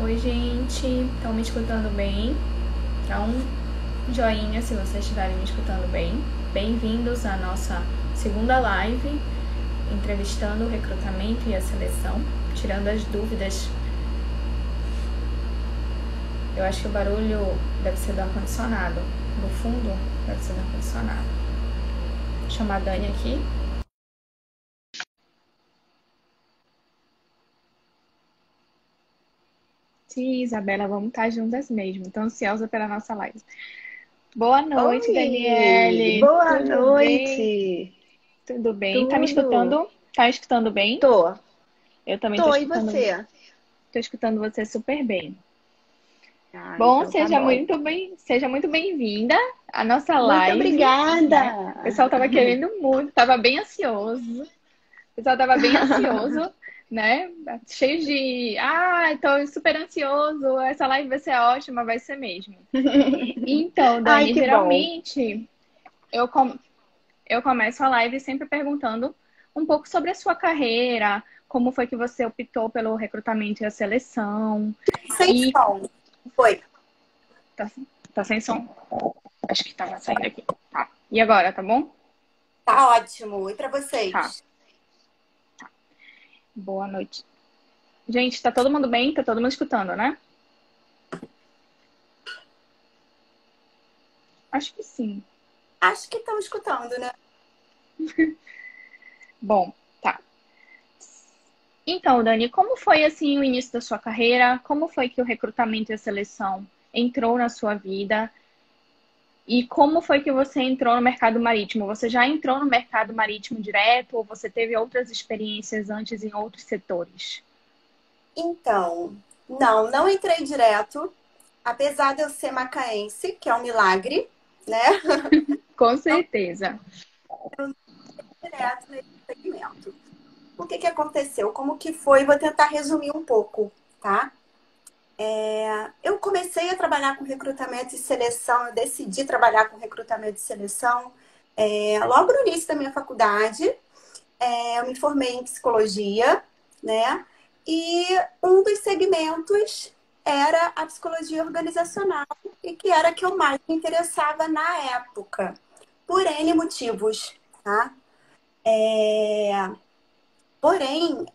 Oi, gente. Estão me escutando bem? Dá um joinha se vocês estiverem me escutando bem. Bem-vindos à nossa segunda live, entrevistando o recrutamento e a seleção, tirando as dúvidas. Eu acho que o barulho deve ser do ar-condicionado. No fundo, deve ser do ar-condicionado. Vou chamar a Dani aqui. Sim, Isabela, vamos estar juntas mesmo. Estou ansiosa pela nossa live. Boa noite, Oi, Daniele. boa Tudo bem? noite. Tudo bem? Tá me Tudo? escutando? Tá escutando bem? Tô, Eu também tô, e você? tô escutando você super bem. Ah, Bom, então tá bom. seja muito bem-vinda à nossa Muito live, né? O obrigada. pessoal tava querendo muito, tava bem ansioso. O pessoal tava bem ansioso, né? Cheio de, tô super ansioso, essa live vai ser ótima, vai ser mesmo. Então, Ai, Dani, que bom. geralmente eu, com- eu começo a live sempre perguntando um pouco sobre a sua carreira, como foi que você optou pelo recrutamento e a seleção. Sem E som. Foi. tá, tá sem som? Acho que tava saindo aqui. Tá. E agora, tá bom? Tá ótimo. E pra Tá. vocês? Boa noite. Gente, tá todo mundo bem? Tá todo mundo escutando, né? Acho que sim. Acho que estão escutando, né? Bom, tá. Então, Dani, como foi assim o início da sua carreira? Como foi que o recrutamento e a seleção entrou na sua vida? E como foi que você entrou no mercado marítimo? Você já entrou no mercado marítimo direto ou você teve outras experiências antes em outros setores? Então, não entrei direto. Apesar de eu ser macaense, que é um milagre, né? Com Não certeza. entrei direto nesse segmento. O que aconteceu? Como que foi? Vou tentar resumir um pouco, tá? Eu comecei a trabalhar com recrutamento e seleção, eu decidi trabalhar com recrutamento e seleção logo no início da minha faculdade. Eu me formei em psicologia, né? E um dos segmentos era a psicologia organizacional, e que era a que eu mais me interessava na época, por N motivos, tá? Porém,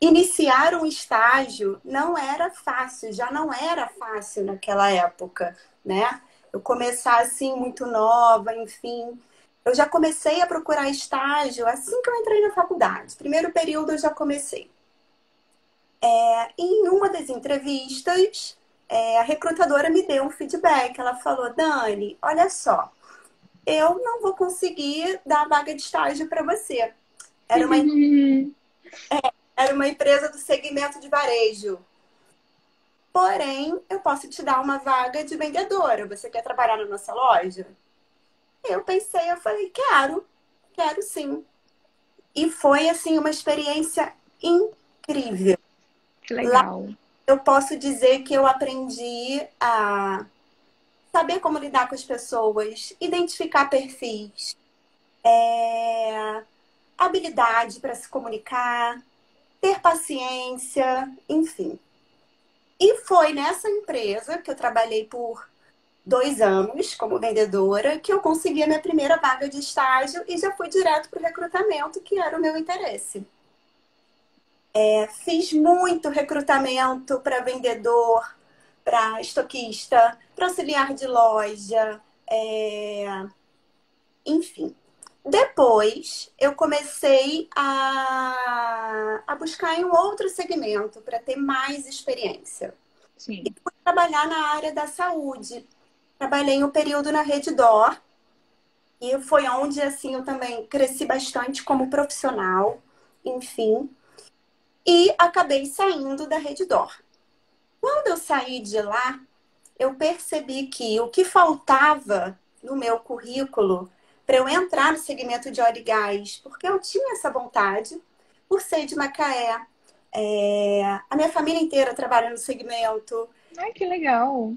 iniciar um estágio não era fácil, já não era fácil naquela época, né? Eu começar assim muito nova, enfim. Eu já comecei a procurar estágio assim que eu entrei na faculdade. Primeiro período eu já comecei. Em uma das entrevistas, a recrutadora me deu um feedback. Ela falou: Dani, olha só, eu não vou conseguir dar a vaga de estágio para você. Era uma Era uma empresa do segmento de varejo. Porém, eu posso te dar uma vaga de vendedora. Você quer trabalhar na nossa loja? Eu pensei, eu falei, quero sim. E foi, assim, uma experiência incrível. Que Lá legal. eu posso dizer que eu aprendi a saber como lidar com as pessoas, identificar perfis, habilidade para se comunicar, ter paciência, enfim. E foi nessa empresa que eu trabalhei por 2 anos como vendedora que eu consegui a minha primeira vaga de estágio e já fui direto para o recrutamento, que era o meu interesse. Fiz muito recrutamento para vendedor, para estoquista, para auxiliar de loja, enfim. Depois, eu comecei a buscar em um outro segmento para ter mais experiência. Sim. Fui trabalhar na área da saúde. Trabalhei um período na Redditor e foi onde assim eu também cresci bastante como profissional, enfim, e acabei saindo da Redditor. Quando eu saí de lá, eu percebi que o que faltava no meu currículo para eu entrar no segmento de óleo e gás, porque eu tinha essa vontade, por ser de Macaé, a minha família inteira trabalha no segmento. Ai, que legal.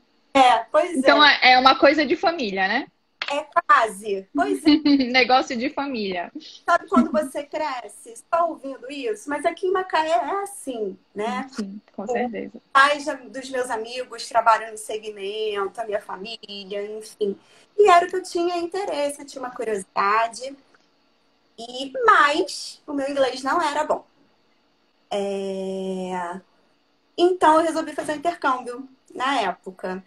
Pois Então é. é uma coisa de família, né? É quase. Pois é. Negócio de família. Sabe quando você cresce só ouvindo isso? Mas aqui em Macaé é assim, né? Sim, com Os certeza. pais dos meus amigos trabalham no segmento, a minha família, enfim. E era o que eu tinha interesse, eu tinha uma curiosidade. Mas o meu inglês não era bom. Então eu resolvi fazer um intercâmbio na época.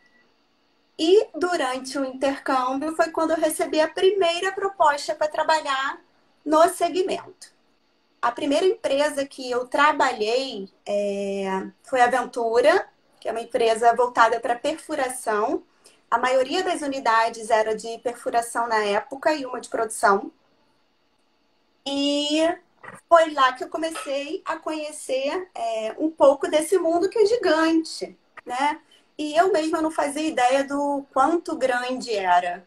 E durante o intercâmbio foi quando eu recebi a primeira proposta para trabalhar no segmento. A primeira empresa que eu trabalhei foi a Ventura, que é uma empresa voltada para perfuração. A maioria das unidades era de perfuração na época e uma de produção. E foi lá que eu comecei a conhecer um pouco desse mundo que é gigante, né? E eu mesma não fazia ideia do quanto grande era.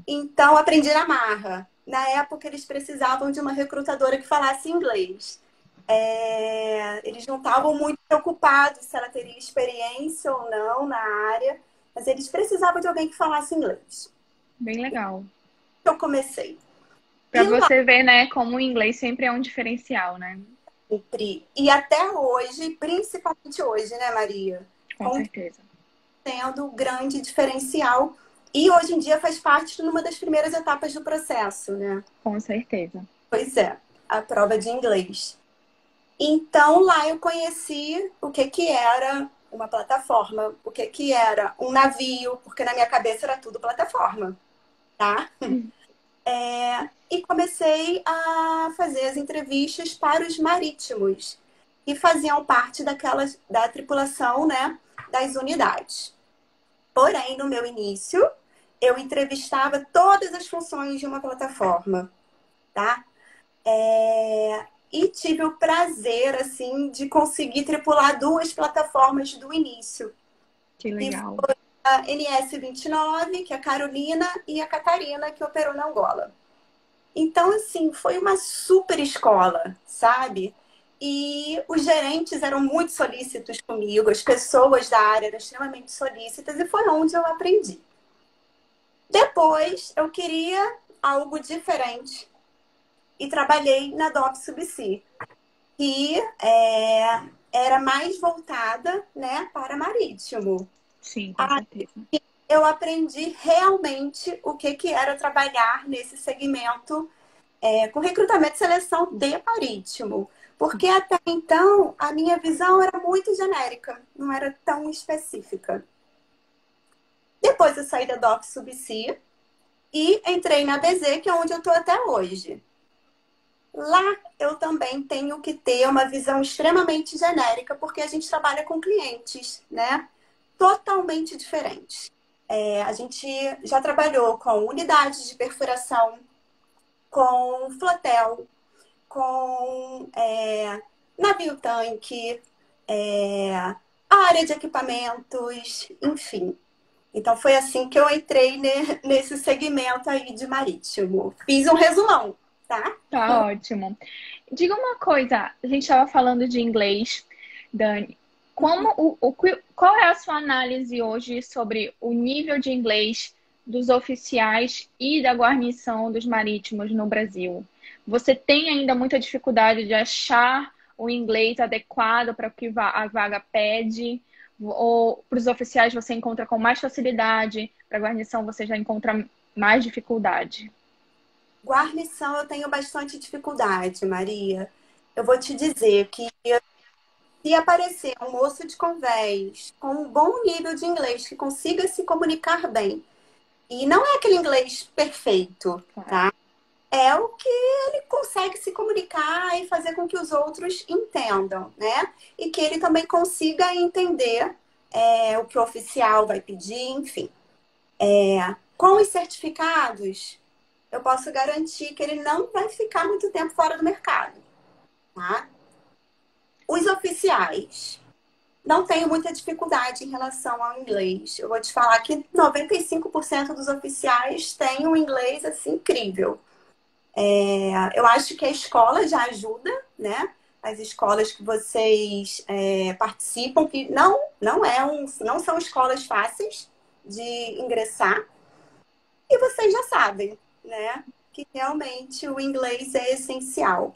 Então, aprendi na marra. Na época, eles precisavam de uma recrutadora que falasse inglês. Eles não estavam muito preocupados se ela teria experiência ou não na área, mas eles precisavam de alguém que falasse inglês. Bem legal. Eu comecei. Pra E lá, você ver, né, como o inglês sempre é um diferencial, né? e até hoje, principalmente hoje, né, Maria? Com certeza. Sendo o grande diferencial. E hoje em dia faz parte de uma das primeiras etapas do processo, né? Com certeza. Pois é, a prova de inglês. Então lá eu conheci o que que era uma plataforma, o que que era um navio, porque na minha cabeça era tudo plataforma, tá? E comecei a fazer as entrevistas para os marítimos, que faziam parte da tripulação, né, das unidades. Porém, no meu início, eu entrevistava todas as funções de uma plataforma, tá? E tive o prazer, assim, de conseguir tripular duas plataformas do início. Que E legal. foi a NS-29, que é a Carolina, e a Catarina, que operou na Angola. Então, assim, foi uma super escola, sabe? E os gerentes eram muito solícitos comigo, as pessoas da área eram extremamente solícitas, e foi onde eu aprendi. Depois, eu queria algo diferente e trabalhei na DOC que era mais voltada, né, para marítimo. Sim, com certeza. Eu aprendi realmente o que que era trabalhar nesse segmento com recrutamento e seleção de marítimo. Porque até então a minha visão era muito genérica, não era tão específica. Depois eu saí da Doc Subsea e entrei na BZ, que é onde eu estou até hoje. Lá eu também tenho que ter uma visão extremamente genérica, porque a gente trabalha com clientes, né? Totalmente diferentes. A gente já trabalhou com unidades de perfuração, com flotel, com navio-tanque, área de equipamentos, enfim. Então foi assim que eu entrei nesse segmento aí de marítimo. Fiz um resumão, tá? Tá ótimo. Diga uma coisa, a gente estava falando de inglês, Dani. Qual é a sua análise hoje sobre o nível de inglês dos oficiais e da guarnição dos marítimos no Brasil? Você tem ainda muita dificuldade de achar o inglês adequado para o que a vaga pede? Ou para os oficiais você encontra com mais facilidade, para a guarnição você já encontra mais dificuldade? Guarnição eu tenho bastante dificuldade, Maria. Eu vou te dizer que se aparecer um moço de convés com um bom nível de inglês que consiga se comunicar bem, e não é aquele inglês perfeito, tá? É o que ele consegue se comunicar e fazer com que os outros entendam, né? E que ele também consiga entender o que o oficial vai pedir, enfim. Com os certificados, eu posso garantir que ele não vai ficar muito tempo fora do mercado, tá? Os oficiais, não tenho muita dificuldade em relação ao inglês. Eu vou te falar que 95% dos oficiais têm um inglês assim incrível. Eu acho que a escola já ajuda, né? As escolas que vocês participam, que não são escolas fáceis de ingressar. E vocês já sabem, né? Que realmente o inglês é essencial.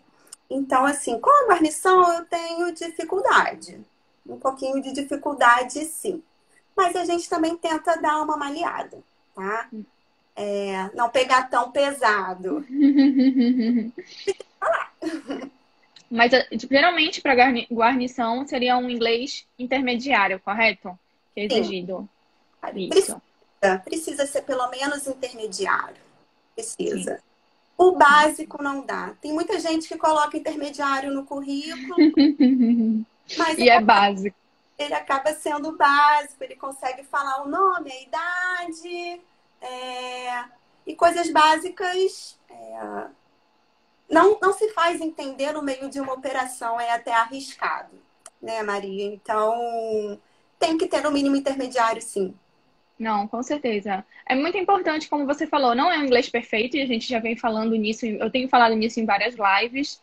Então, assim, com a guarnição eu tenho dificuldade. Um pouquinho de dificuldade, sim. Mas a gente também tenta dar uma maleada, tá? Não pegar tão pesado. Mas geralmente para guarnição seria um inglês intermediário, correto? Que é Sim, exigido. precisa, Isso, precisa ser pelo menos intermediário. sim. Precisa. O básico não dá. Tem muita gente que coloca intermediário no currículo, mas E é básico. ele acaba sendo básico, ele consegue falar o nome, a idade, e coisas básicas não se faz entender no meio de uma operação, é até arriscado, né, Maria? Então, tem que ter no mínimo intermediário, sim. Não, com certeza. É muito importante, como você falou, não é um inglês perfeito, e a gente já vem falando nisso, eu tenho falado nisso em várias lives.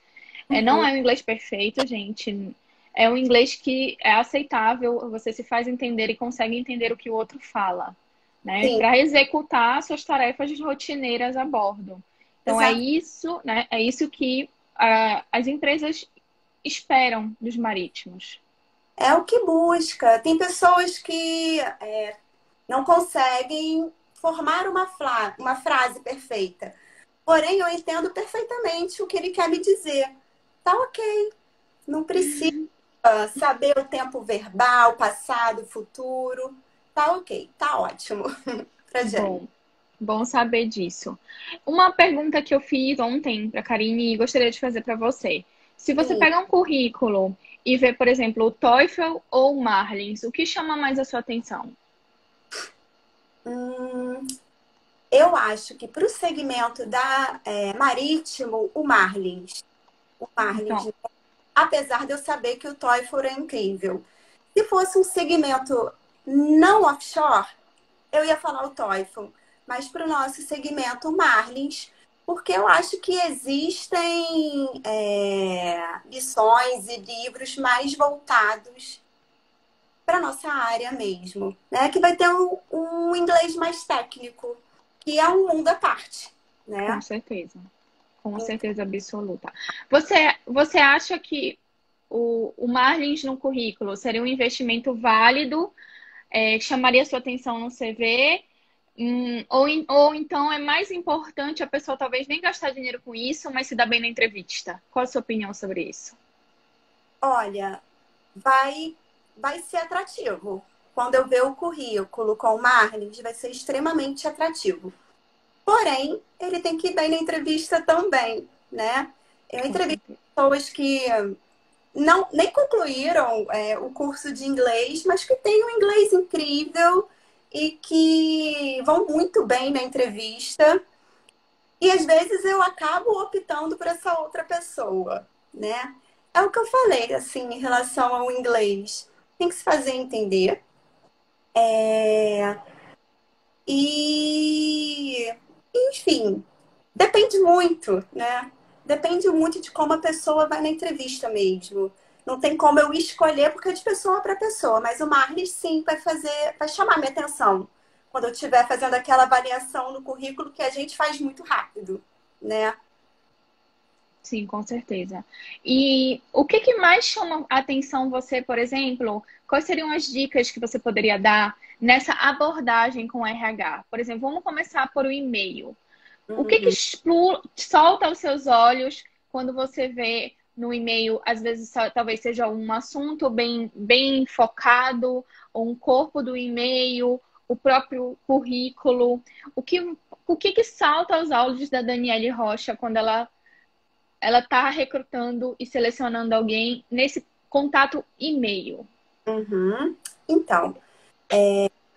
Não Uhum, é um inglês perfeito, gente. É um inglês que é aceitável, você se faz entender e consegue entender o que o outro fala, né? sim, Para executar suas tarefas rotineiras a bordo. Então é exato. isso, né? É isso que as empresas esperam dos marítimos. É o que busca. Tem pessoas que não conseguem formar uma frase perfeita. Porém, eu entendo perfeitamente o que ele quer me dizer. Tá ok. Não precisa saber o tempo verbal, passado, futuro. Tá ok, tá ótimo pra gente. Bom, bom saber disso. Uma pergunta que eu fiz ontem para a Karine e gostaria de fazer para você. Se você Sim. pega um currículo e vê, por exemplo, o TOEFL ou o Marlins, o que chama mais a sua atenção? Hum, eu acho que para o segmento da marítimo, o Marlins, Então, apesar de eu saber que o TOEFL é incrível. Se fosse um segmento não offshore, eu ia falar o TOEFL, mas para o nosso segmento Marlins, porque eu acho que existem lições e livros mais voltados para a nossa área mesmo, né? Que vai ter um inglês mais técnico, que é um mundo à parte, com né? certeza. Com Então, certeza absoluta. Você acha que o Marlins no currículo seria um investimento válido, que chamaria sua atenção no CV? Ou então é mais importante a pessoa talvez nem gastar dinheiro com isso, mas se dar bem na entrevista? Qual a sua opinião sobre isso? olha, vai ser atrativo. Quando eu ver o currículo com o Marlins, vai ser extremamente atrativo. Porém, ele tem que ir bem na entrevista também, né? Eu Com entrevisto certeza. pessoas que não nem concluíram o curso de inglês, mas que têm um inglês incrível e que vão muito bem na entrevista. E às vezes eu acabo optando por essa outra pessoa, né? É o que eu falei, assim, em relação ao inglês. Tem que se fazer entender. E, enfim, depende muito, né? Depende muito de como a pessoa vai na entrevista mesmo. Não tem como eu escolher, porque é de pessoa para pessoa. Mas o Marlis, sim, vai chamar minha atenção quando eu estiver fazendo aquela avaliação no currículo que a gente faz muito rápido, né? Sim, com certeza. E o que que mais chama a atenção você, por exemplo? Quais seriam as dicas que você poderia dar nessa abordagem com o RH? Por exemplo, vamos começar por o e-mail. O que que Uhum. solta aos seus olhos quando você vê no e-mail, às vezes talvez seja um assunto bem focado, ou um corpo do e-mail, o próprio currículo. O que que salta aos olhos da Daniele Rocha quando ela está recrutando e selecionando alguém nesse contato e-mail? Uhum. Então,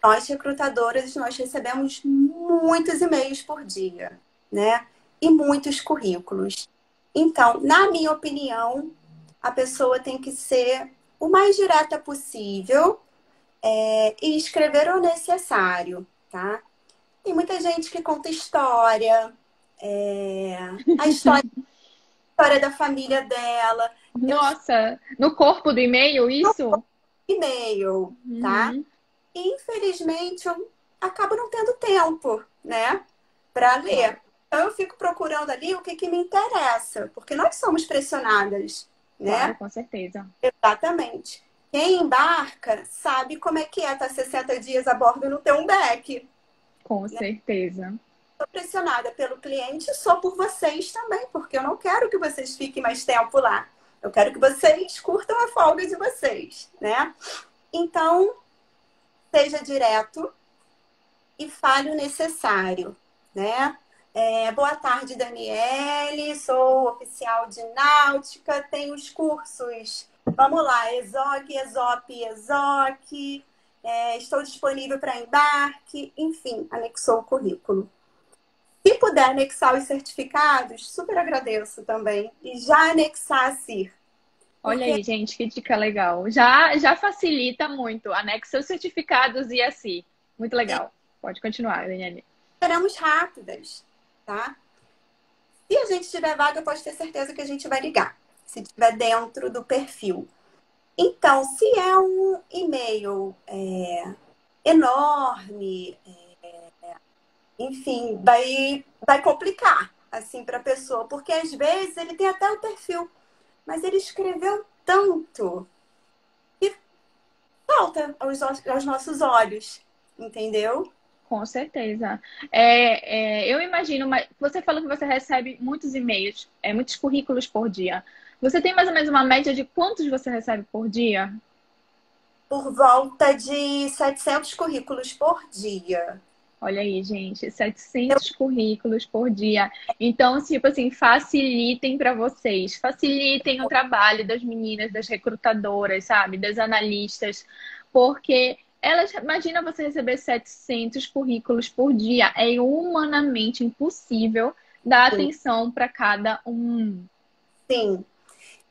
nós recrutadoras, nós recebemos muitos e-mails por dia, né? E muitos currículos. Então, na minha opinião, a pessoa tem que ser o mais direta possível e escrever o necessário, tá? Tem muita gente que conta história, a história da família dela. Eu Nossa, no corpo do e-mail, isso? e-mail, tá? Uhum. E, infelizmente, eu acabo não tendo tempo, né? para Claro, ler. Então, eu fico procurando ali o que que me interessa, porque nós somos pressionadas, claro, né? com certeza. Exatamente. Quem embarca sabe como é que é estar 60 dias a bordo e não ter um beck. Com certeza. Estou pressionada pelo cliente e sou por vocês também, porque eu não quero que vocês fiquem mais tempo lá. Eu quero que vocês curtam a folga de vocês, né? Então, seja direto e fale o necessário, né? Boa tarde, Daniele. Sou oficial de náutica, tenho os cursos. Vamos lá, ESOC, ESOP, ESOC. Estou disponível para embarque. Enfim, anexou o currículo. Se puder anexar os certificados, super agradeço também. E já anexar a CIR. Olha Porque aí, gente, que dica legal. Já facilita muito. Anexa os certificados e assim. Muito legal. Pode continuar, Daniele. seremos rápidas, tá? Se a gente tiver vaga, pode ter certeza que a gente vai ligar. Se estiver dentro do perfil. Então, se é um e-mail enorme, enfim, vai complicar assim para a pessoa, porque às vezes ele tem até o perfil, mas ele escreveu tanto que falta aos nossos olhos, entendeu? Com certeza. Eu imagino, mas você falou que você recebe muitos e-mails, muitos currículos por dia. Você tem mais ou menos uma média de quantos você recebe por dia? Por volta de 700 currículos por dia. Olha aí, gente, 700 currículos por dia. Então, tipo assim, facilitem para vocês, facilitem o trabalho das meninas, das recrutadoras, sabe, das analistas, porque elas, imagina você receber 700 currículos por dia, é humanamente impossível dar atenção para cada um. Sim.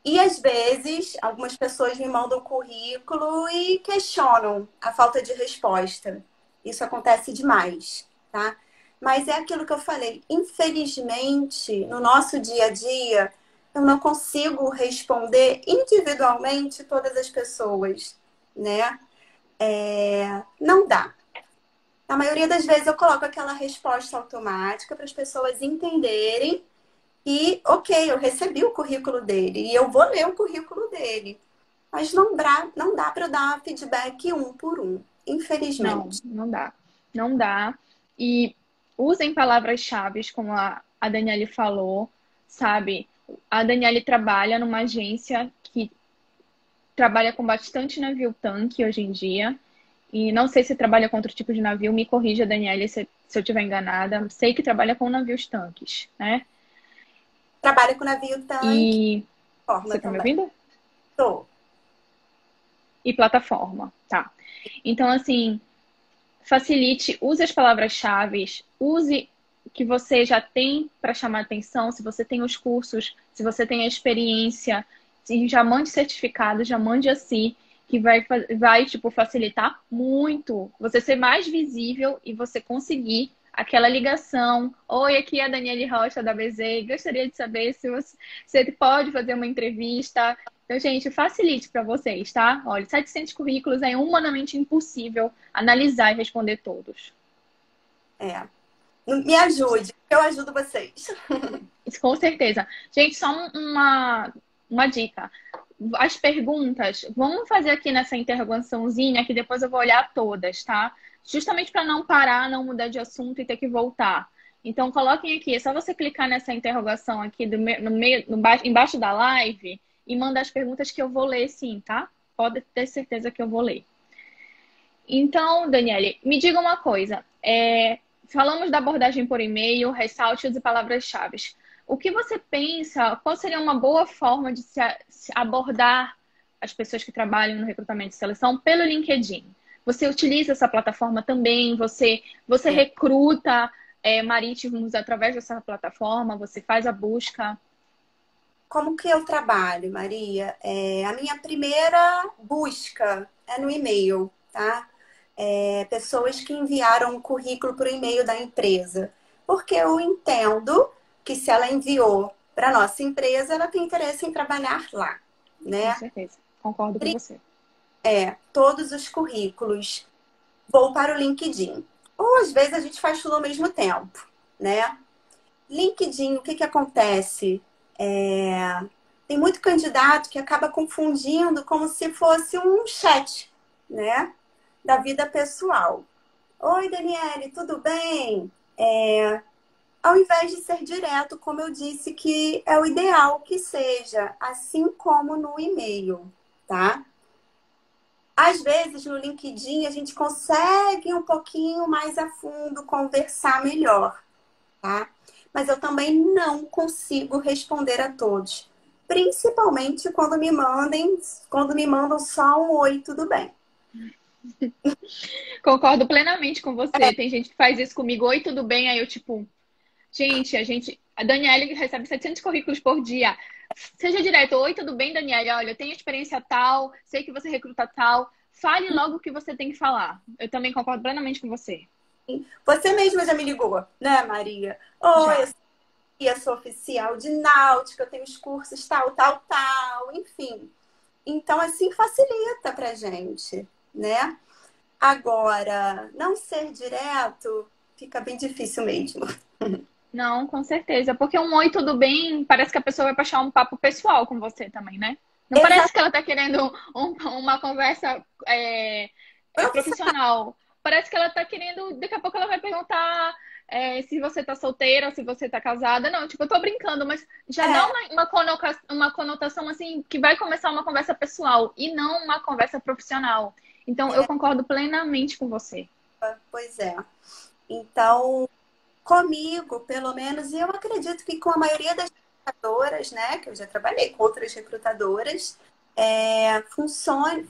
E às vezes, algumas pessoas me mandam currículo e questionam a falta de resposta. Isso acontece demais, tá? Mas é aquilo que eu falei. Infelizmente, no nosso dia a dia, eu não consigo responder individualmente todas as pessoas, né? Não dá. Na maioria das vezes, eu coloco aquela resposta automática para as pessoas entenderem e, ok, eu recebi o currículo dele e eu vou ler o currículo dele. Mas não dá para dar feedback um por um, Não, infelizmente. não dá. Não dá. E usem palavras-chave, como a Daniele falou, sabe? A Daniele trabalha numa agência que trabalha com bastante navio-tanque hoje em dia. E não sei se trabalha com outro tipo de navio, me corrija, Daniele, se eu estiver enganada. Sei que trabalha com navios-tanques, né? Trabalha com navio tanque, E você forma tá me também. ouvindo? Tô. E plataforma, tá. Então, assim, facilite, use as palavras-chave, use o que você já tem para chamar atenção, se você tem os cursos, se você tem a experiência, já mande certificado, já mande assim, que vai tipo, facilitar muito você ser mais visível e você conseguir aquela ligação. Oi, aqui é a Daniele Rocha da BZ, gostaria de saber se pode fazer uma entrevista. Então, gente, facilite para vocês, tá? Olha, 700 currículos é humanamente impossível analisar e responder todos. É. Me ajude, eu ajudo vocês. Isso, com certeza. Gente, só uma dica. As perguntas, vamos fazer aqui nessa interrogaçãozinha, que depois eu vou olhar todas, tá? Justamente para não parar, não mudar de assunto e ter que voltar. Então, coloquem aqui, é só você clicar nessa interrogação aqui embaixo da live e mandar as perguntas que eu vou ler sim, tá? Pode ter certeza que eu vou ler. Então, Daniele, me diga uma coisa. Falamos da abordagem por e-mail, ressalte e palavras-chave. O que você pensa, qual seria uma boa forma de se abordar as pessoas que trabalham no recrutamento de seleção pelo LinkedIn? Você utiliza essa plataforma também? Você recruta marítimos através dessa plataforma? Você faz a busca? Como que eu trabalho, Maria? A minha primeira busca é no e-mail, tá? Pessoas que enviaram um currículo por e-mail da empresa. Porque eu entendo que se ela enviou para nossa empresa, ela tem interesse em trabalhar lá, Com né? certeza. Concordo com você. Todos os currículos. Vou para o LinkedIn. Ou às vezes a gente faz tudo ao mesmo tempo. né? LinkedIn, o que que acontece? Tem muito candidato que acaba confundindo como se fosse um chat, né? Da vida pessoal. Oi, Daniele, tudo bem? Ao invés de ser direto, como eu disse, que é o ideal que seja, assim como no e-mail, tá? Às vezes, no LinkedIn, a gente consegue um pouquinho mais a fundo, conversar melhor, tá? Mas eu também não consigo responder a todos. Principalmente quando me mandam só um oi, tudo bem. Concordo plenamente com você. Tem gente que faz isso comigo. Oi, tudo bem? Aí eu, tipo, gente, a Daniele recebe 700 currículos por dia. Seja direto. Oi, tudo bem, Daniele? Olha, eu tenho experiência tal, sei que você recruta tal. Fale logo o que você tem que falar. Eu também concordo plenamente com você. Você mesma já me ligou, né, Maria? Oi, Já. eu sou oficial de náutica, eu tenho os cursos tal, tal, tal, enfim. Então, assim, facilita pra gente, né? Agora, não ser direto fica bem difícil mesmo. Não, com certeza. Porque um oi, tudo bem, parece que a pessoa vai puxar um papo pessoal com você também, né? Não parece Exato. que ela tá querendo uma conversa profissional. Parece que ela tá querendo. Daqui a pouco ela vai perguntar se você tá solteira ou se você tá casada. Não, tipo, eu tô brincando, mas já dá É, uma conotação assim que vai começar uma conversa pessoal e não uma conversa profissional. Então, eu concordo plenamente com você. pois é. Então, comigo, pelo menos, e eu acredito que com a maioria das recrutadoras, né, que eu já trabalhei com outras recrutadoras,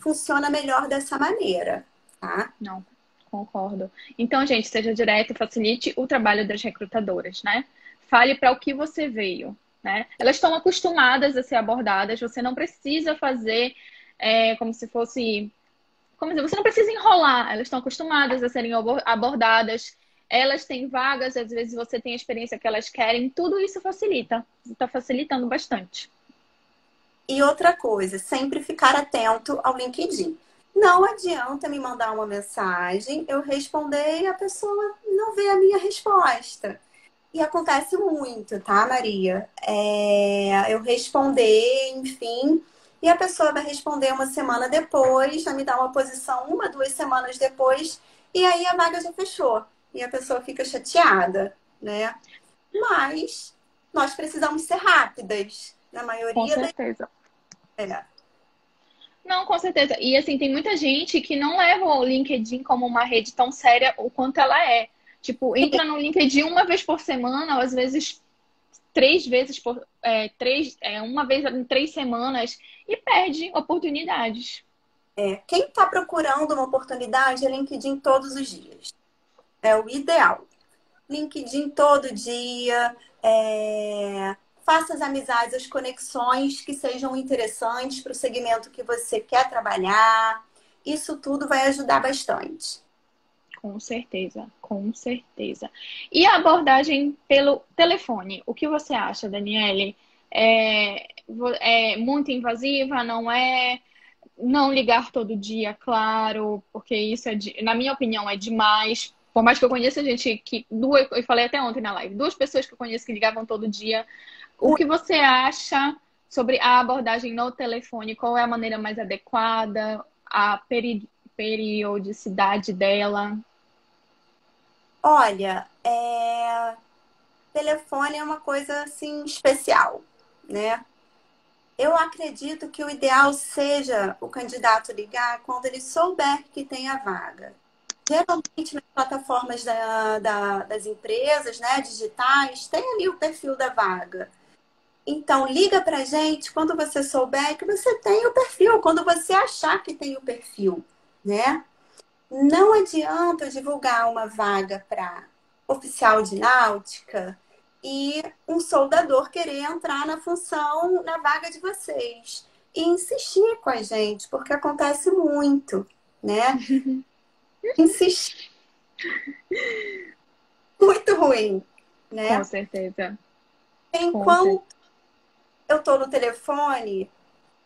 funciona melhor dessa maneira, tá? Não, concordo. Então, gente, seja direto, facilite o trabalho das recrutadoras, né? Fale para o que você veio, né? Elas estão acostumadas a ser abordadas, você não precisa fazer como se fosse. Como dizer, você não precisa enrolar, elas estão acostumadas a serem abordadas, elas têm vagas, às vezes você tem a experiência que elas querem, tudo isso facilita, está facilitando bastante. E outra coisa, sempre ficar atento ao LinkedIn. Não adianta me mandar uma mensagem, eu responder e a pessoa não vê a minha resposta. E acontece muito, tá, Maria? Eu responder, enfim, e a pessoa vai responder uma semana depois, vai me dar uma posição uma, 2 semanas depois, e aí a vaga já fechou. E a pessoa fica chateada, né? Mas nós precisamos ser rápidas, na Com maioria das. certeza. É, Não, com certeza. E assim, tem muita gente que não leva o LinkedIn como uma rede tão séria o quanto ela é. Tipo, entra no LinkedIn uma vez por semana, ou às vezes 3 vezes uma vez em 3 semanas, e perde oportunidades. quem está procurando uma oportunidade é LinkedIn todos os dias. É o ideal. LinkedIn todo dia. Faça as amizades, as conexões que sejam interessantes para o segmento que você quer trabalhar. Isso tudo vai ajudar bastante. Com certeza, com certeza. E a abordagem pelo telefone, o que você acha, Daniele? É muito invasiva, não é? Não ligar todo dia, claro, porque isso na minha opinião, é demais. Por mais que eu conheça gente eu falei até ontem na live, 2 pessoas que eu conheço que ligavam todo dia. O que você acha sobre a abordagem no telefone? Qual é a maneira mais adequada? A periodicidade dela? Olha, telefone é uma coisa assim especial, né? Eu acredito que o ideal seja o candidato ligar quando ele souber que tem a vaga. Geralmente nas plataformas das empresas, né, digitais, tem ali o perfil da vaga. Então, liga pra gente quando você souber que você tem o perfil, quando você achar que tem o perfil, né? Não adianta eu divulgar uma vaga para oficial de náutica e um soldador querer entrar na função, na vaga de vocês. E insistir com a gente, porque acontece muito, né? Insistir muito ruim, Com né? certeza, com certeza. Enquanto eu estou no telefone,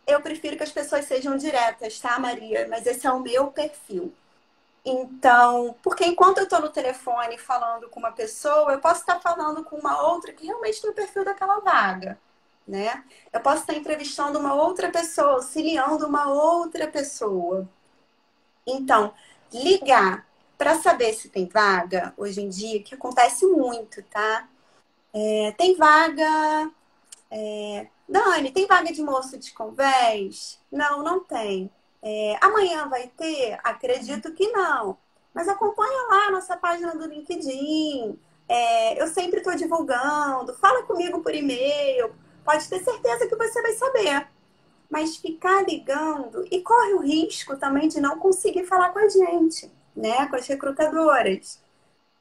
eu prefiro que as pessoas sejam diretas, tá, Maria? Mas esse é o meu perfil. Então, porque enquanto eu estou no telefone falando com uma pessoa, eu posso estar falando com uma outra que realmente tem o perfil daquela vaga, né? Eu posso estar entrevistando uma outra pessoa, auxiliando uma outra pessoa. Então, ligar para saber se tem vaga, hoje em dia, que acontece muito, tá? Tem vaga. Dani, tem vaga de moço de convés? Não, não tem. Amanhã vai ter? Acredito que não. Mas acompanha lá a nossa página do LinkedIn. Eu sempre estou divulgando. Fala comigo por e-mail. Pode ter certeza que você vai saber. Mas ficar ligando e corre o risco também de não conseguir falar com a gente, né? Com as recrutadoras.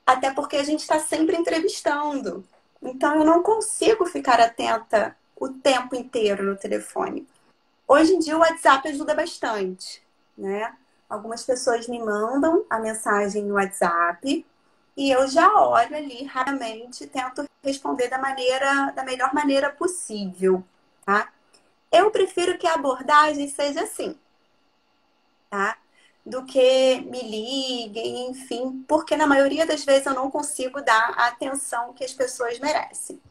Até porque a gente está sempre entrevistando. Então, eu não consigo ficar atenta o tempo inteiro no telefone. Hoje em dia, o WhatsApp ajuda bastante, né? Algumas pessoas me mandam a mensagem no WhatsApp e eu já olho ali rapidamente, tento responder da melhor maneira possível, tá? Eu prefiro que a abordagem seja assim, tá? Do que me liguem, enfim, porque na maioria das vezes eu não consigo dar a atenção que as pessoas merecem.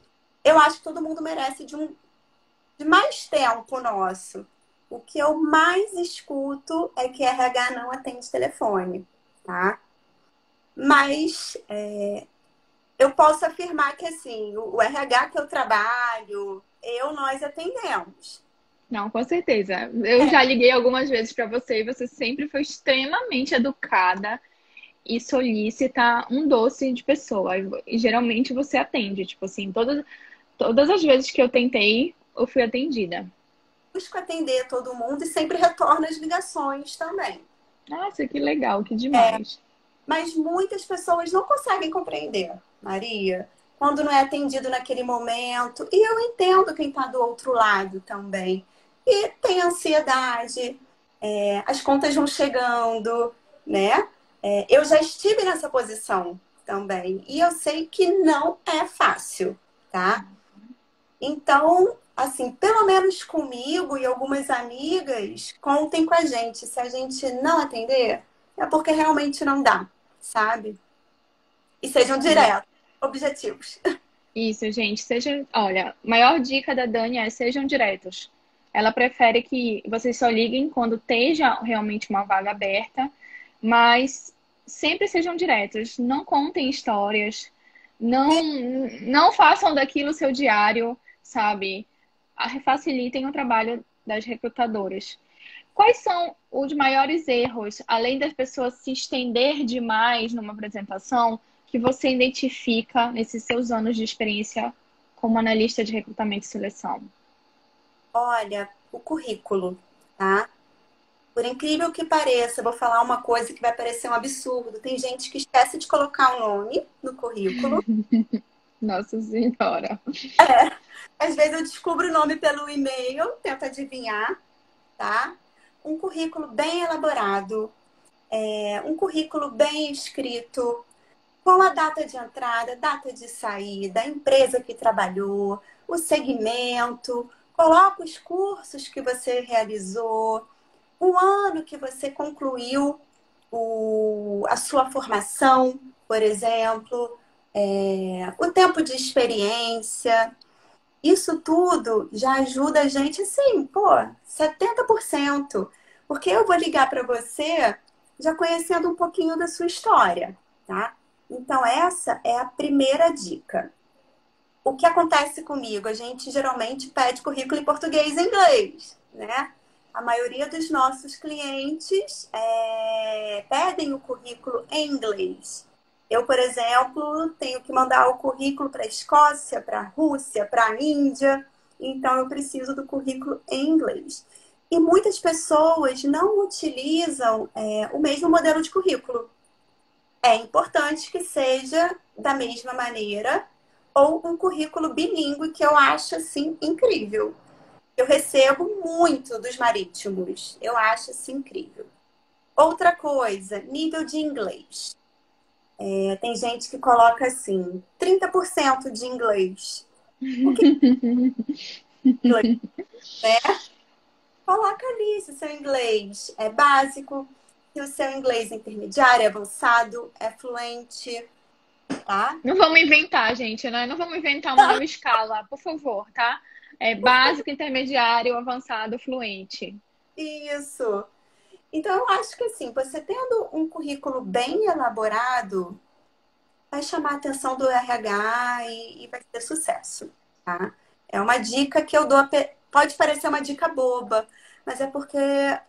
Eu acho que todo mundo merece de mais tempo nosso. O que eu mais escuto é que RH não atende telefone, tá? Mas eu posso afirmar que assim, o RH que eu trabalho, nós atendemos. Não, com certeza. Eu já liguei algumas vezes para você e você sempre foi extremamente educada e solicita um doce de pessoa. E geralmente você atende. Tipo assim, todas as vezes que eu tentei, eu fui atendida. Busco atender todo mundo e sempre retorno as ligações também. Nossa, que legal, que demais. Mas muitas pessoas não conseguem compreender, Maria, quando não é atendido naquele momento. E eu entendo quem está do outro lado também. E tem ansiedade, as contas vão chegando, né? Eu já estive nessa posição também. E eu sei que não é fácil, tá? Então, assim, pelo menos comigo e algumas amigas, contem com a gente. Se a gente não atender, é porque realmente não dá, sabe? E sejam diretos, objetivos. Isso, gente, olha, a maior dica da Dani é sejam diretos. Ela prefere que vocês só liguem quando esteja realmente uma vaga aberta, mas sempre sejam diretos. Não contem histórias, não façam daquilo seu diário, sabe? Facilitem o trabalho das recrutadoras. Quais são os maiores erros, além das pessoas se estender demais numa apresentação, que você identifica nesses seus anos de experiência como analista de recrutamento e seleção? Olha, o currículo, tá? Por incrível que pareça, eu vou falar uma coisa que vai parecer um absurdo. Tem gente que esquece de colocar o nome no currículo. Nossa Senhora. Às vezes eu descubro o nome pelo e-mail, tento adivinhar, tá? Um currículo bem elaborado, um currículo bem escrito, com a data de entrada, data de saída, a empresa que trabalhou, o segmento, coloca os cursos que você realizou, o ano que você concluiu a sua formação, por exemplo, o tempo de experiência. Isso tudo já ajuda a gente, assim, pô, 70%. Porque eu vou ligar para você já conhecendo um pouquinho da sua história, tá? Então, essa é a primeira dica. O que acontece comigo? A gente geralmente pede currículo em português e inglês, né? A maioria dos nossos clientes pedem o currículo em inglês. Eu, por exemplo, tenho que mandar o currículo para a Escócia, para a Rússia, para a Índia. Então, eu preciso do currículo em inglês. E muitas pessoas não utilizam o mesmo modelo de currículo. É importante que seja da mesma maneira ou um currículo bilíngue que eu acho assim incrível. Eu recebo muito dos marítimos. Eu acho assim incrível. Outra coisa, nível de inglês. Tem gente que coloca assim, 30% de inglês. O que é inglês, né? Coloca ali se seu inglês é básico. se o seu inglês é intermediário, é avançado, é fluente, tá? Não vamos inventar, gente, né? Não vamos inventar uma nova escala, por favor, tá? É básico, intermediário, avançado, fluente. Isso. Então, eu acho que assim, você tendo um currículo bem elaborado, vai chamar a atenção do RH e vai ter sucesso, tá? É uma dica que eu dou. Pode parecer uma dica boba, mas é porque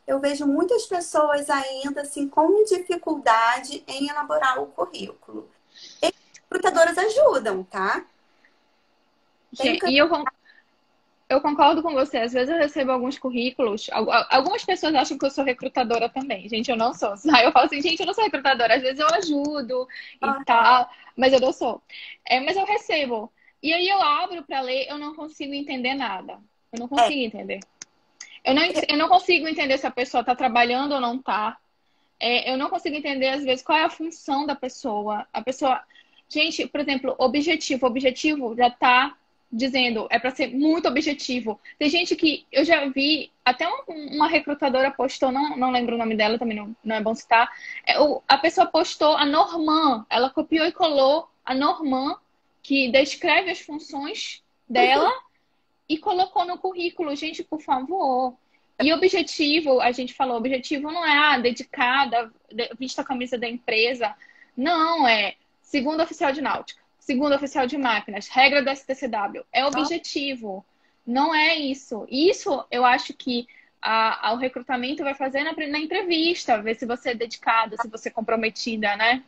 eu vejo muitas pessoas ainda assim com dificuldade em elaborar o currículo. E as recrutadoras ajudam, tá? Tem E eu concordo com você. Às vezes eu recebo alguns currículos. Algumas pessoas acham que eu sou recrutadora também. Gente, eu não sou. Aí eu falo assim, gente, eu não sou recrutadora. Às vezes eu ajudo e tal, mas eu não sou. Mas eu recebo. E aí eu abro para ler, eu não consigo entender nada. Eu não é, consigo entender. Eu não consigo entender se a pessoa está trabalhando ou não está. Eu não consigo entender, às vezes, qual é a função da pessoa. A pessoa. Gente, por exemplo, objetivo. Objetivo já tá dizendo, é para ser muito objetivo. Tem gente que eu já vi, até uma recrutadora postou, não lembro o nome dela, também não é bom citar. A pessoa postou a Norman, ela copiou e colou a Norman, que descreve as funções dela e colocou no currículo. Gente, por favor. E objetivo, a gente falou, objetivo não é dedicada, vista a camisa da empresa. Não, é segundo oficial de náutica, segundo oficial de máquinas, regra do STCW. É objetivo. Não é isso. Isso eu acho que o recrutamento vai fazer na entrevista, ver se você é dedicada, se você é comprometida, né?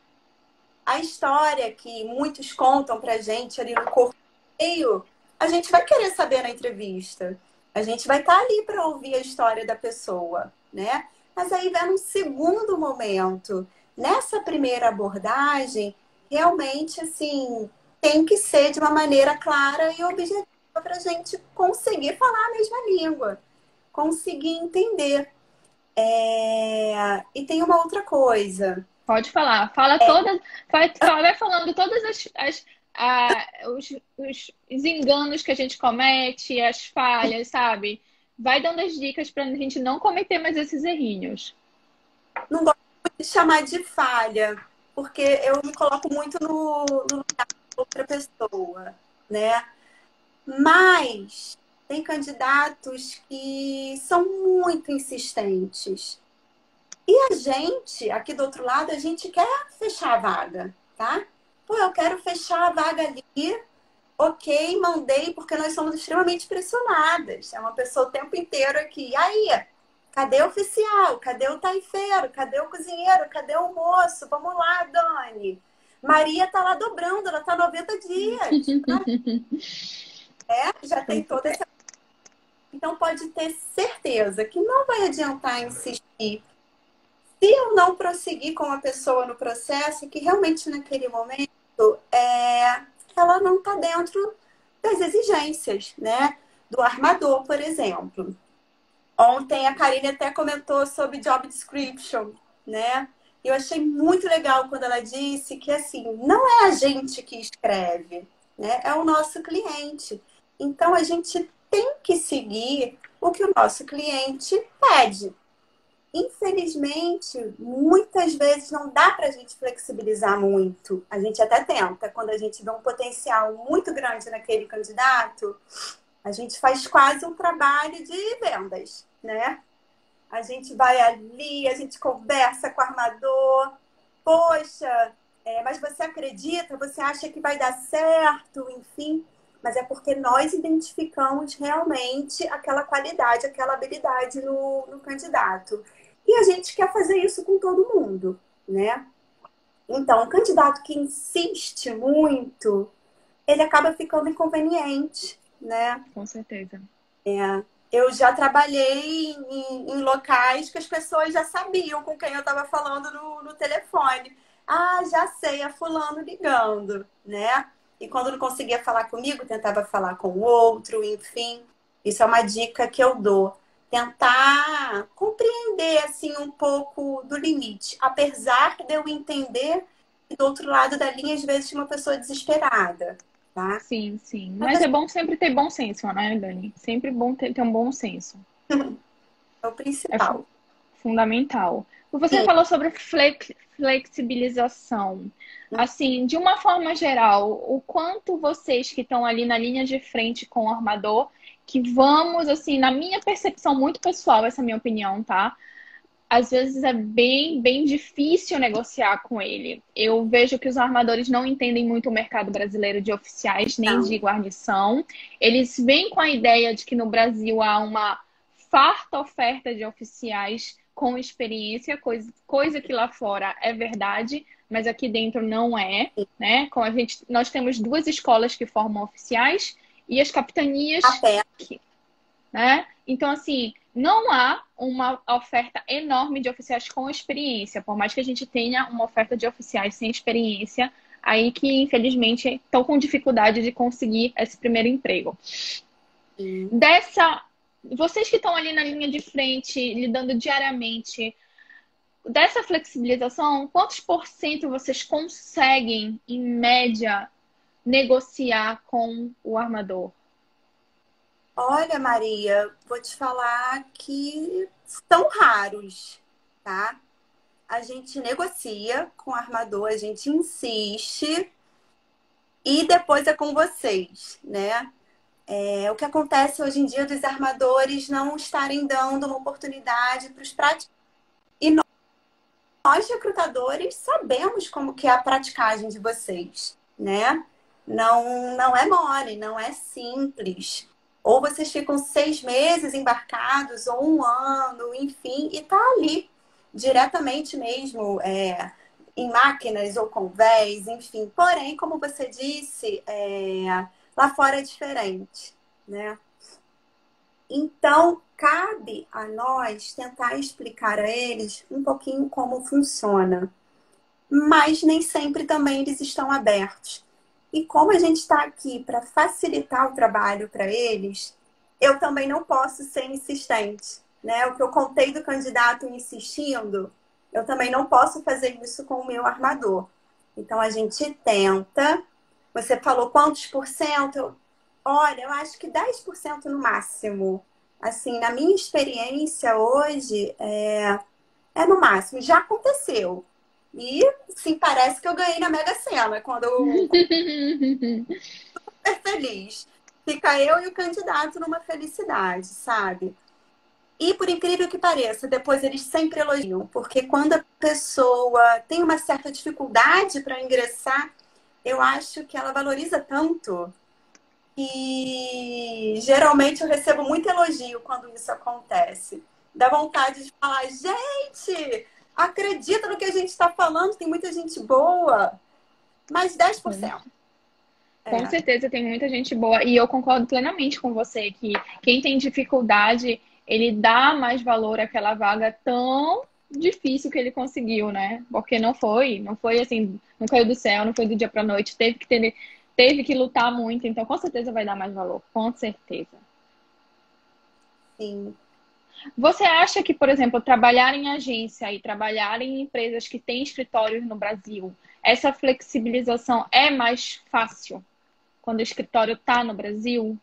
a história que muitos contam pra gente ali no correio, a gente vai querer saber na entrevista. A gente vai estar ali para ouvir a história da pessoa, né? Mas aí vai num segundo momento. Nessa primeira abordagem, realmente, assim, tem que ser de uma maneira clara e objetiva para a gente conseguir falar a mesma língua, conseguir entender. E tem uma outra coisa. Pode falar. Fala todas. Vai falando todas os enganos que a gente comete, as falhas, sabe? Vai dando as dicas para a gente não cometer mais esses errinhos. Não gosto de chamar de falha, porque eu me coloco muito no lugar de outra pessoa, né? Mas tem candidatos que são muito insistentes. E a gente, aqui do outro lado, a gente quer fechar a vaga, tá? Pô, eu quero fechar a vaga ali. Ok, mandei, porque nós somos extremamente pressionadas. É uma pessoa o tempo inteiro aqui. E aí, cadê o oficial? Cadê o taifeiro? Cadê o cozinheiro? Cadê o moço? Vamos lá, Dani. Maria tá lá dobrando, ela tá 90 dias. Já tem toda essa. Então pode ter certeza que não vai adiantar insistir. Se eu não prosseguir com a pessoa no processo, que realmente naquele momento ela não está dentro das exigências, né? Do armador, por exemplo. Ontem a Karine até comentou sobre job description, né? Eu achei muito legal quando ela disse que, assim, não é a gente que escreve, né? É o nosso cliente. Então, a gente tem que seguir o que o nosso cliente pede. Infelizmente, muitas vezes não dá para a gente flexibilizar muito. A gente até tenta. Quando a gente vê um potencial muito grande naquele candidato, a gente faz quase um trabalho de vendas, né? A gente vai ali, a gente conversa com o armador. Poxa, mas você acredita? Você acha que vai dar certo? Enfim, mas é porque nós identificamos realmente aquela qualidade, aquela habilidade no candidato. E a gente quer fazer isso com todo mundo, né? Então, um candidato que insiste muito, ele acaba ficando inconveniente, né? Com certeza. Eu já trabalhei em locais que as pessoas já sabiam com quem eu estava falando no telefone. Ah, já sei, é fulano ligando, né? E quando não conseguia falar comigo, tentava falar com o outro, enfim. Isso é uma dica que eu dou. Tentar compreender, assim, um pouco do limite. Apesar de eu entender que do outro lado da linha, às vezes, tinha uma pessoa desesperada, tá? Sim, sim. Mas é bom sempre ter bom senso, né, Dani? Sempre bom ter um bom senso. É o É principal. Fundamental. Você Sim. falou sobre flexibilização. Assim, de uma forma geral, o quanto vocês que estão ali na linha de frente com o armador, que vamos, assim, na minha percepção muito pessoal, essa é a minha opinião, tá? Às vezes é bem difícil negociar com ele. Eu vejo que os armadores não entendem muito o mercado brasileiro de oficiais nem de Não. guarnição. Eles vêm com a ideia de que no Brasil há uma farta oferta de oficiais com experiência, coisa que lá fora é verdade, mas aqui dentro não é, né? Nós temos duas escolas que formam oficiais e as capitanias, Até. né? Então, assim, não há uma oferta enorme de oficiais com experiência, por mais que a gente tenha uma oferta de oficiais sem experiência, aí que, infelizmente, estão com dificuldade de conseguir esse primeiro emprego. Sim. Vocês que estão ali na linha de frente, lidando diariamente, dessa flexibilização, quantos por cento vocês conseguem, em média, negociar com o armador? Olha, Maria, vou te falar que são raros, tá? A gente negocia com o armador, a gente insiste e depois é com vocês, né? O que acontece hoje em dia dos armadores não estarem dando uma oportunidade para os praticantes. E nós, recrutadores, sabemos como que é a praticagem de vocês, né? Não é mole, não é simples. Ou vocês ficam 6 meses embarcados, ou um ano, enfim, e tá ali, diretamente mesmo, em máquinas ou convés, enfim. Porém, como você disse, lá fora é diferente, né? Então, cabe a nós tentar explicar a eles um pouquinho como funciona. Mas nem sempre também eles estão abertos. E como a gente está aqui para facilitar o trabalho para eles, eu também não posso ser insistente, né? O que eu contei do candidato insistindo, eu também não posso fazer isso com o meu armador. Então a gente tenta. Você falou quantos por cento? Olha, eu acho que 10% no máximo. Assim, na minha experiência hoje, é no máximo. Já aconteceu. E, sim, parece que eu ganhei na Mega Sena, quando eu super feliz. Fica eu e o candidato numa felicidade, sabe? E, por incrível que pareça, depois eles sempre elogiam, porque quando a pessoa tem uma certa dificuldade para ingressar, eu acho que ela valoriza tanto. E geralmente eu recebo muito elogio quando isso acontece. Dá vontade de falar, gente, acredita no que a gente está falando, tem muita gente boa. Mas 10%. Com É, certeza tem muita gente boa e eu concordo plenamente com você que quem tem dificuldade, ele dá mais valor àquela vaga tão difícil que ele conseguiu, né? Porque não foi assim, não caiu do céu, não foi do dia para noite, teve que lutar muito, então com certeza vai dar mais valor, com certeza. sim. Você acha que, por exemplo, trabalhar em agência e trabalhar em empresas que têm escritórios no Brasil, essa flexibilização é mais fácil quando o escritório está no Brasil?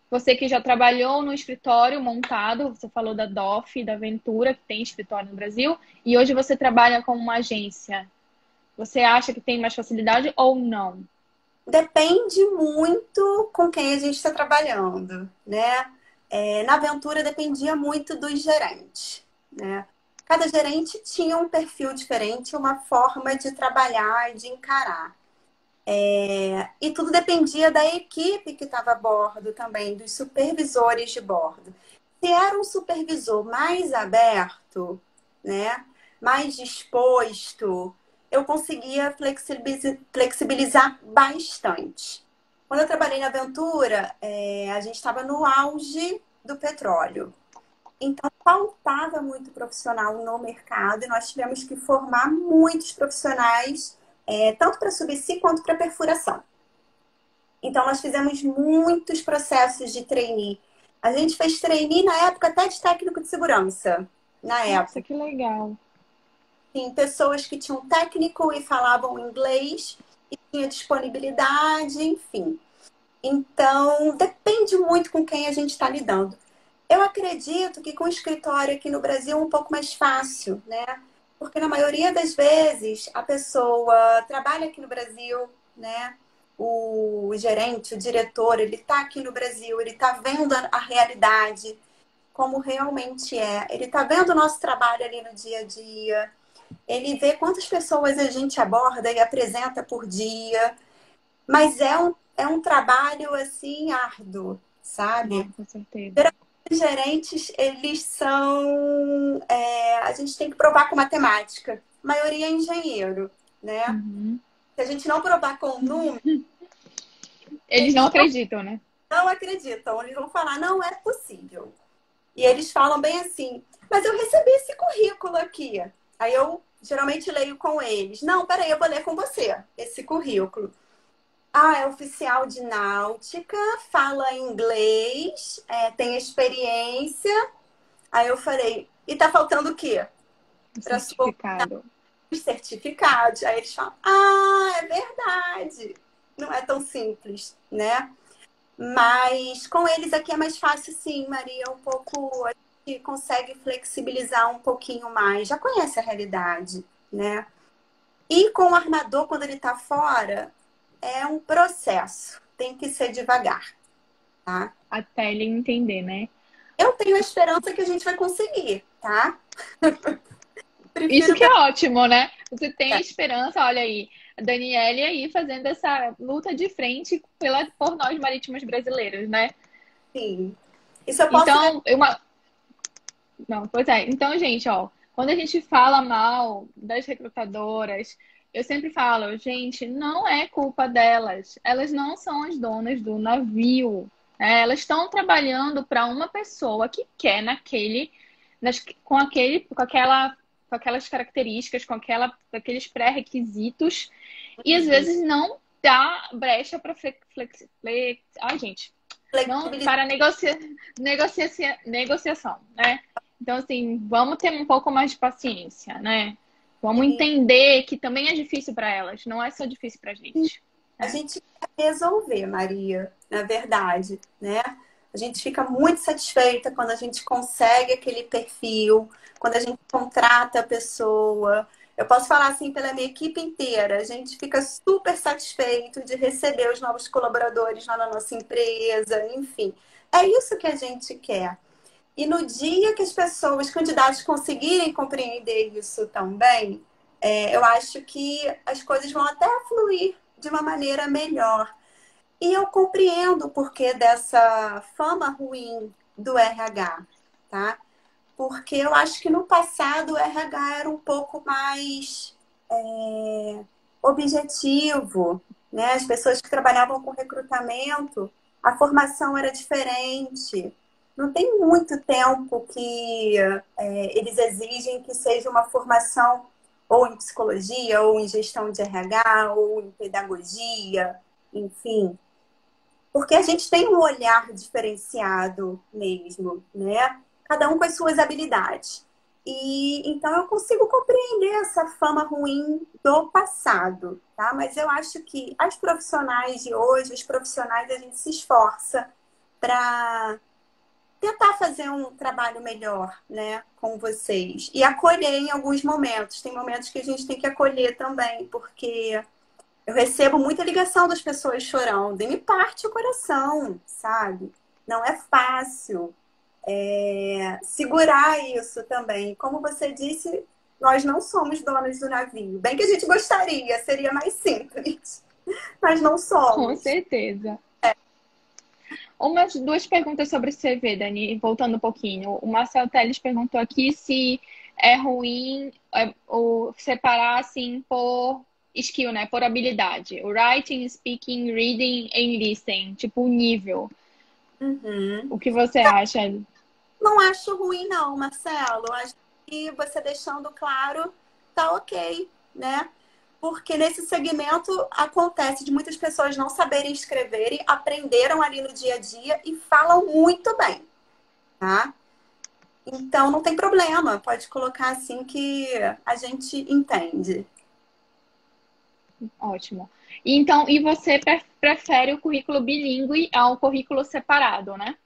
Você que já trabalhou no escritório montado, você falou da DOF, da Ventura, que tem escritório no Brasil, e hoje você trabalha como uma agência. Você acha que tem mais facilidade ou não? Depende muito com quem a gente está trabalhando, né? Na Aventura dependia muito dos gerentes, né? Cada gerente tinha um perfil diferente, uma forma de trabalhar e de encarar. E tudo dependia da equipe que estava a bordo também, dos supervisores de bordo. Se era um supervisor mais aberto, né, mais disposto, eu conseguia flexibilizar bastante. Quando eu trabalhei na Aventura, a gente estava no auge do petróleo. Então, faltava muito profissional no mercado e nós tivemos que formar muitos profissionais, tanto para subsídio quanto para perfuração. Então, nós fizemos muitos processos de trainee. A gente fez trainee na época até de técnico de segurança. Na Nossa, época, que legal. tem pessoas que tinham técnico e falavam inglês e tinha disponibilidade, enfim. Então, depende muito com quem a gente está lidando. Eu acredito que com o escritório aqui no Brasil é um pouco mais fácil, né? Porque na maioria das vezes a pessoa trabalha aqui no Brasil, né? O gerente, o diretor, ele está aqui no Brasil, ele está vendo a realidade como realmente é. Ele está vendo o nosso trabalho ali no dia a dia. Ele vê quantas pessoas a gente aborda e apresenta por dia. Mas é um trabalho assim árduo, sabe? Não, com certeza. Os gerentes, eles são. A gente tem que provar com matemática. A maioria é engenheiro, né? Uhum. Se a gente não provar com número, Eles não acreditam, né? não acreditam. Eles vão falar, não é possível. E eles falam bem assim, mas eu recebi esse currículo aqui. Aí eu geralmente leio com eles. Não, peraí, eu vou ler com você esse currículo. Ah, é oficial de náutica, fala inglês, tem experiência. Aí eu falei, e tá faltando o quê? O Para sua certificado. os certificados. Aí eles falam, ah, é verdade. Não é tão simples, né? Mas com eles aqui é mais fácil, sim, Maria. Um pouco, a gente consegue flexibilizar um pouquinho mais. Já conhece a realidade, né? E com o armador, quando ele tá fora, é um processo. Tem que ser devagar, tá? Até ele entender, né? Eu tenho a esperança que a gente vai conseguir, tá? Isso Prefiro que ver. é ótimo, né? Você tem a esperança, olha aí, a Daniele aí fazendo essa luta de frente por nós marítimos brasileiros, né? Sim. Isso eu posso. Então, não, pois é. Então, gente, ó, quando a gente fala mal das recrutadoras, eu sempre falo, gente, não é culpa delas. Elas não são as donas do navio, né? Elas estão trabalhando para uma pessoa que quer com aquelas características, com aqueles pré-requisitos, e às vezes não dá brecha para ai, gente, não Flexibilizar. para negociação, né? Então, assim, vamos ter um pouco mais de paciência, né? Vamos entender que também é difícil para elas, não é só difícil para a gente, A né? gente quer resolver, Maria, na verdade, né? A gente fica muito satisfeita quando a gente consegue aquele perfil, quando a gente contrata a pessoa. Eu posso falar assim pela minha equipe inteira, a gente fica super satisfeito de receber os novos colaboradores lá na nossa empresa, enfim. É isso que a gente quer. E no dia que as pessoas, os candidatos, conseguirem compreender isso também, eu acho que as coisas vão até fluir de uma maneira melhor. E eu compreendo o porquê dessa fama ruim do RH, tá? Porque eu acho que no passado o RH era um pouco mais objetivo, né? As pessoas que trabalhavam com recrutamento, a formação era diferente. Não tem muito tempo que eles exigem que seja uma formação ou em psicologia, ou em gestão de RH, ou em pedagogia, enfim. Porque a gente tem um olhar diferenciado mesmo, né? Cada um com as suas habilidades. E então eu consigo compreender essa fama ruim do passado, tá? Mas eu acho que as profissionais de hoje, os profissionais, a gente se esforça para tentar fazer um trabalho melhor, né, com vocês. E acolher em alguns momentos. Tem momentos que a gente tem que acolher também, porque eu recebo muita ligação das pessoas chorando e me parte o coração, sabe? Não é fácil segurar isso também. Como você disse, nós não somos donos do navio. Bem que a gente gostaria, seria mais simples, mas não Com somos. certeza. Duas perguntas sobre CV, Dani, voltando um pouquinho. O Marcel Teles perguntou aqui se é ruim ou separar assim por skill, né? Por habilidade. O writing, speaking, reading e listening, tipo o nível. Uhum. O que você acha? Não acho ruim, não, Marcelo. Acho que você deixando claro, tá ok, né? Porque nesse segmento acontece de muitas pessoas não saberem escrever, e aprenderam ali no dia a dia e falam muito bem, tá? Então não tem problema, pode colocar assim que a gente entende. Ótimo. Então, e você prefere o currículo bilíngue ao currículo separado, né?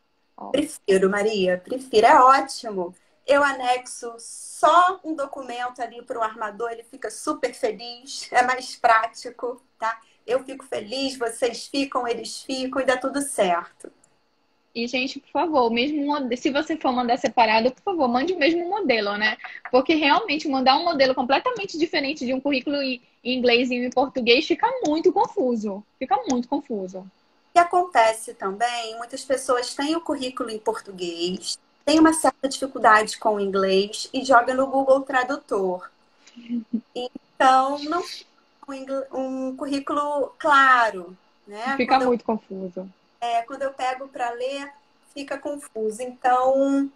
Prefiro, Maria, prefiro, é ótimo. Eu anexo só um documento ali para o armador, ele fica super feliz, é mais prático, tá? Eu fico feliz, vocês ficam, eles ficam e dá tudo certo. E, gente, por favor, se você for mandar separado, por favor, mande o mesmo modelo, né? Porque realmente mandar um modelo completamente diferente de um currículo em inglês e em português fica muito confuso. Fica muito confuso. O que acontece também, muitas pessoas têm o currículo em português, têm uma certa dificuldade com o inglês e joga no Google Tradutor. Então, não fica um currículo claro, né? Fica muito confuso. Quando eu pego para ler, fica confuso. Então,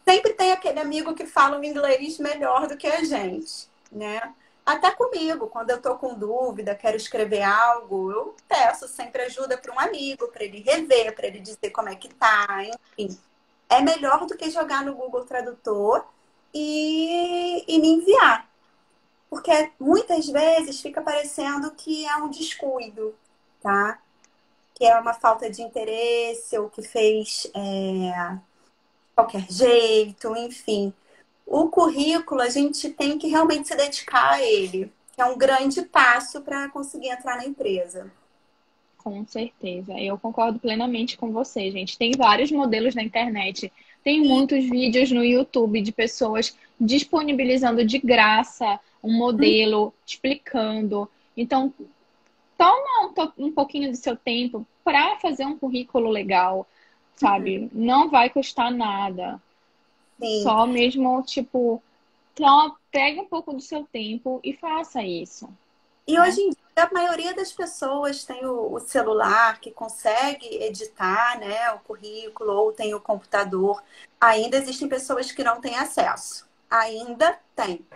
sempre tem aquele amigo que fala o inglês melhor do que a gente, né? Até comigo, quando eu estou com dúvida, quero escrever algo, eu peço sempre ajuda para um amigo, para ele rever, para ele dizer como é que tá, enfim. É melhor do que jogar no Google Tradutor e me enviar. Porque muitas vezes fica parecendo que é um descuido, tá? Que é uma falta de interesse ou que fez qualquer jeito, enfim. O currículo, a gente tem que realmente se dedicar a ele, que é um grande passo para conseguir entrar na empresa. Com certeza. Eu concordo plenamente com você, gente. Tem vários modelos na internet. Tem muitos vídeos no YouTube de pessoas disponibilizando de graça um modelo, explicando. Então, toma um pouquinho do seu tempo para fazer um currículo legal, sabe? Não vai custar nada. Sim. Só mesmo, tipo, então, pegue um pouco do seu tempo e faça isso, E né? hoje em dia, a maioria das pessoas tem o celular que consegue editar, né, o currículo ou tem o computador. Ainda existem pessoas que não têm acesso. Ainda tem.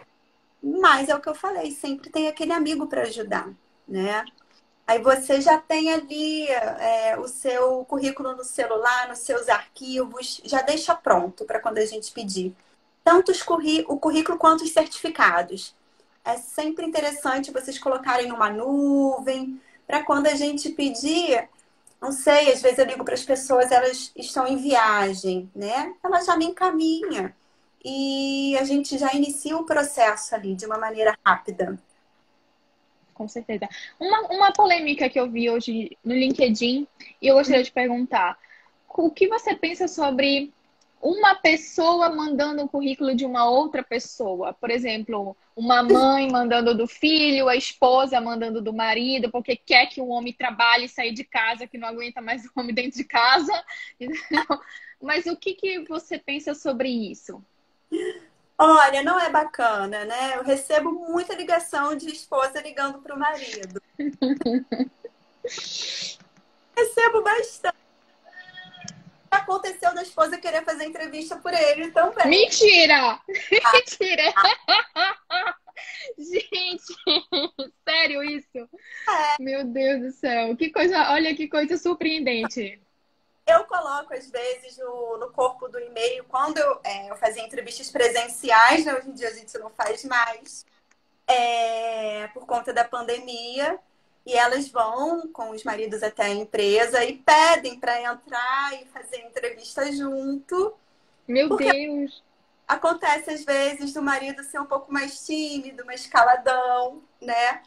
Mas é o que eu falei, sempre tem aquele amigo para ajudar, né? Aí você já tem ali o seu currículo no celular, nos seus arquivos, já deixa pronto para quando a gente pedir. Tanto o currículo quanto os certificados. É sempre interessante vocês colocarem numa nuvem, para quando a gente pedir, não sei, às vezes eu ligo para as pessoas, elas estão em viagem, né? Ela já me encaminha. E a gente já inicia o processo ali de uma maneira rápida. Com certeza. Uma polêmica que eu vi hoje no LinkedIn, e eu gostaria de perguntar: o que você pensa sobre uma pessoa mandando um currículo de uma outra pessoa? Por exemplo, uma mãe mandando do filho, a esposa mandando do marido, porque quer que o homem trabalhe e sair de casa, que não aguenta mais o homem dentro de casa. Entendeu? Mas o que você pensa sobre isso? Olha, não é bacana, né? Eu recebo muita ligação de esposa ligando para o marido. Recebo bastante. Aconteceu da esposa querer fazer entrevista por ele também. Mentira! Mentira! Gente, sério isso? Meu Deus do céu, que coisa, olha que coisa surpreendente. Eu coloco, às vezes, no corpo do e-mail, quando eu fazia entrevistas presenciais, né? Hoje em dia a gente não faz mais, por conta da pandemia, e elas vão com os maridos até a empresa e pedem para entrar e fazer entrevista junto, Meu porque Deus. acontece, às vezes, do marido ser um pouco mais tímido, mais caladão, né?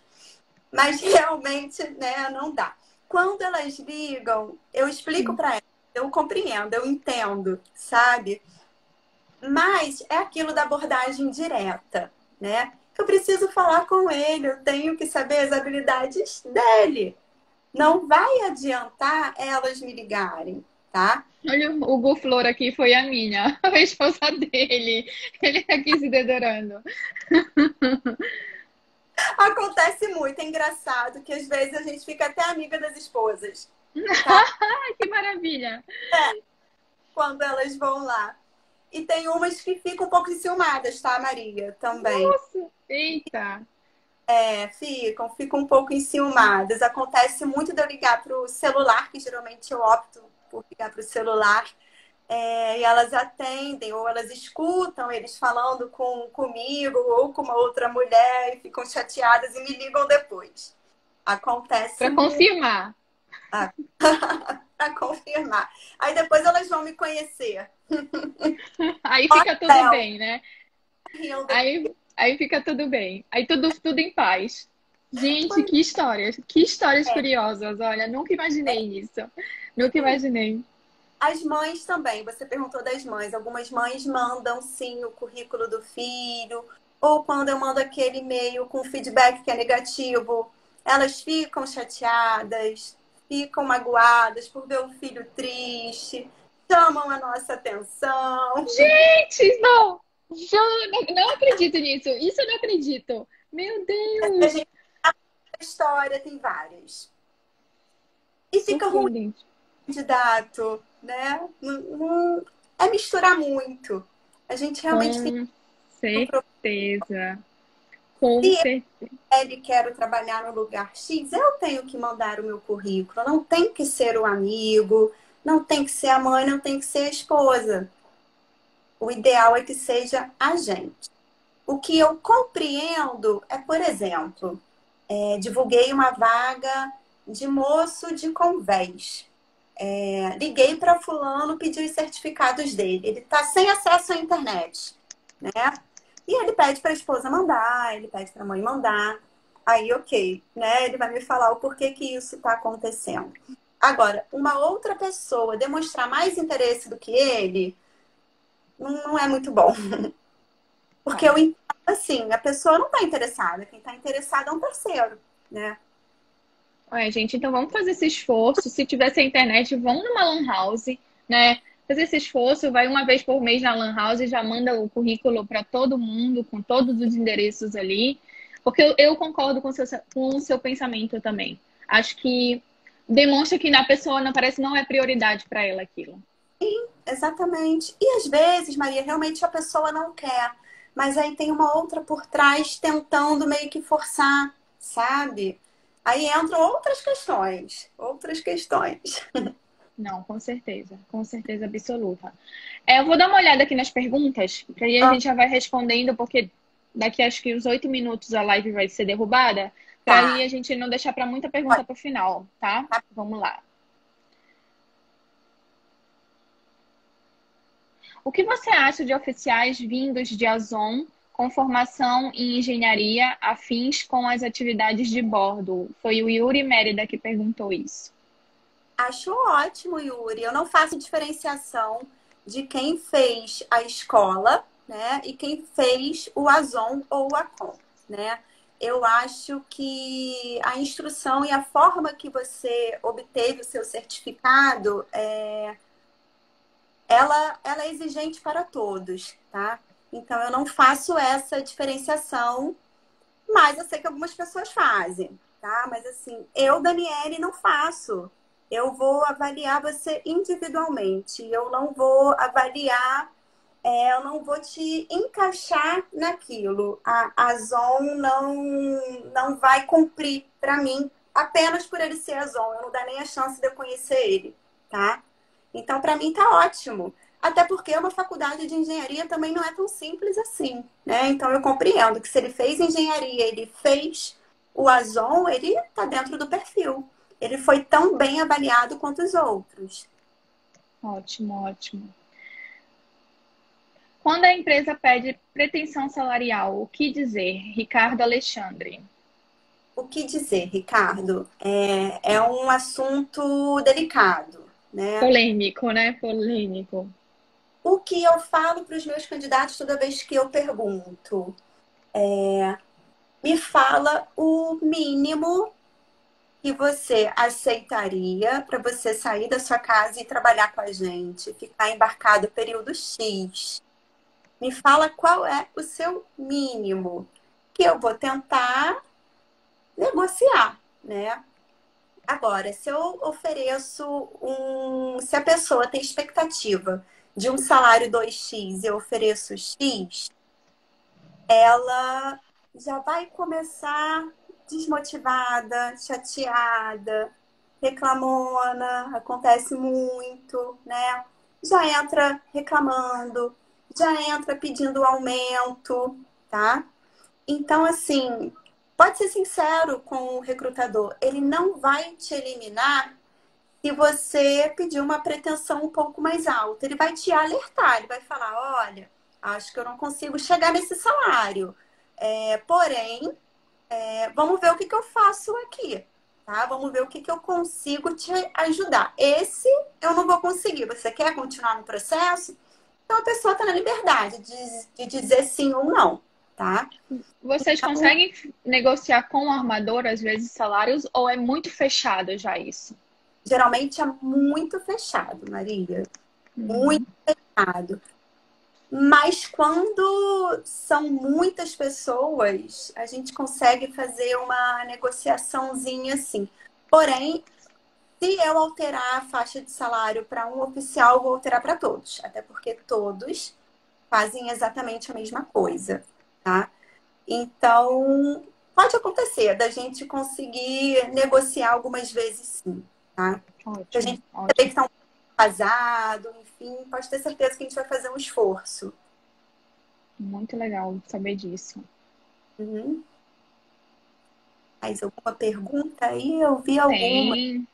Mas realmente, né, não dá. Quando elas ligam, eu explico para elas, eu compreendo, eu entendo, sabe? Mas é aquilo da abordagem direta, né? Eu preciso falar com ele, eu tenho que saber as habilidades dele. Não vai adiantar elas me ligarem, tá? Olha, o Hugo Flor aqui foi a minha, a esposa dele. Ele tá aqui se dedurando. Acontece muito, é engraçado que às vezes a gente fica até amiga das esposas, tá? Ai, que maravilha. Quando elas vão lá. E tem umas que ficam um pouco enciumadas, tá, Maria? Também. Nossa, eita. Ficam um pouco enciumadas. Acontece muito de eu ligar para o celular, que geralmente eu opto por ligar para o celular, e elas atendem, ou elas escutam eles falando comigo ou com uma outra mulher e ficam chateadas e me ligam depois. Acontece Para muito. confirmar. Ah, para confirmar. Aí depois elas vão me conhecer. Aí fica tudo Hotel, bem, né? rindo. Aí fica tudo bem. Aí tudo em paz. Gente, Pois que histórias é. curiosas. Olha, nunca imaginei isso. Nunca imaginei. As mães também, você perguntou das mães. Algumas mães mandam sim o currículo do filho, ou quando eu mando aquele e-mail com feedback que é negativo, elas ficam chateadas, ficam magoadas por ver o filho triste, chamam a nossa atenção. Gente, não! Não acredito nisso. Isso eu não acredito. Meu A Deus! gente a história tem várias. E fica ruim, Surpreendente. candidato, né? É misturar muito. A gente realmente tem Com um problema. certeza. Com Se certeza. ele quer trabalhar no lugar X, eu tenho que mandar o meu currículo. Não tem que ser o amigo, não tem que ser a mãe, não tem que ser a esposa. O ideal é que seja a gente. O que eu compreendo é, por exemplo, divulguei uma vaga de moço de convés. Liguei para fulano, pedi os certificados dele. Ele está sem acesso à internet, né? E ele pede para a esposa mandar, ele pede para a mãe mandar. Aí, ok, né? Ele vai me falar o porquê que isso está acontecendo. Agora, uma outra pessoa demonstrar mais interesse do que ele, não é muito bom. Porque eu Não. entendo assim, a pessoa não está interessada, quem está interessado é um terceiro, né? Ué, gente, então vamos fazer esse esforço. Se tiver sem internet, vão numa lan house, né? Fazer esse esforço, vai uma vez por mês na lan house e já manda o currículo para todo mundo, com todos os endereços ali. Porque eu concordo com o seu pensamento também. Acho que demonstra que a pessoa não parece não é prioridade para ela aquilo. Exatamente. E às vezes, Maria, realmente a pessoa não quer, mas aí tem uma outra por trás tentando meio que forçar, sabe? Aí entram outras questões, outras questões. Não, com certeza absoluta. Eu vou dar uma olhada aqui nas perguntas, que aí a Ah, gente já vai respondendo, porque daqui acho que uns 8 minutos a live vai ser derrubada, para aí tá. a gente não deixar para muita pergunta Pode, para o final, tá? tá. Vamos lá. O que você acha de oficiais vindos de Ozon com formação em engenharia afins com as atividades de bordo? Foi o Yuri Mérida que perguntou isso. Acho ótimo, Yuri. Eu não faço diferenciação de quem fez a escola, né, e quem fez o Azon ou o Acon, né? Eu acho que a instrução e a forma que você obteve o seu certificado, ela é exigente para todos, tá? Então, eu não faço essa diferenciação, mas eu sei que algumas pessoas fazem, tá? Mas assim, eu, Daniele, não faço. Eu vou avaliar você individualmente. Eu não vou avaliar, eu não vou te encaixar naquilo. A Zon não vai cumprir para mim apenas por ele ser a Zon. Eu não dá nem a chance de eu conhecer ele, tá? Então, para mim, tá ótimo. Até porque uma faculdade de engenharia também não é tão simples assim, né? Então, eu compreendo que se ele fez engenharia, ele fez o Azon, ele está dentro do perfil. Ele foi tão bem avaliado quanto os outros. Ótimo, ótimo. Quando a empresa pede pretensão salarial, o que dizer? Ricardo Alexandre. O que dizer, Ricardo? É um assunto delicado, né? Polêmico, né? Polêmico. O que eu falo para os meus candidatos toda vez que eu pergunto? Me fala o mínimo que você aceitaria para você sair da sua casa e trabalhar com a gente, ficar embarcado período X. Me fala qual é o seu mínimo, que eu vou tentar negociar, né? Agora, se eu ofereço se a pessoa tem expectativa de um salário 2x e eu ofereço X, ela já vai começar desmotivada, chateada, reclamona, acontece muito, né? Já entra reclamando, já entra pedindo aumento, tá? Então, assim, pode ser sincero com o recrutador, ele não vai te eliminar se você pedir uma pretensão um pouco mais alta. Ele vai te alertar, ele vai falar, olha, acho que eu não consigo chegar nesse salário. Porém, vamos ver o que que eu faço aqui, tá? Vamos ver o que que eu consigo te ajudar. Esse eu não vou conseguir. Você quer continuar no processo? Então a pessoa está na liberdade de dizer sim ou não, tá? Vocês Então, conseguem negociar com o armador, às vezes, salários, ou é muito fechado já isso? geralmente é muito fechado, Maria. Muito Uhum. fechado. Mas quando são muitas pessoas, a gente consegue fazer uma negociaçãozinha assim. Porém, se eu alterar a faixa de salário para um oficial, eu vou alterar para todos. Até porque todos fazem exatamente a mesma coisa, tá? Então, pode acontecer da gente conseguir negociar algumas vezes sim, tá? Se a Ótimo, gente vê que ótimo. está um pouco casado, enfim, pode ter certeza que a gente vai fazer um esforço. Muito legal saber disso. Uhum. Mais alguma pergunta aí? Eu vi alguma. Tem.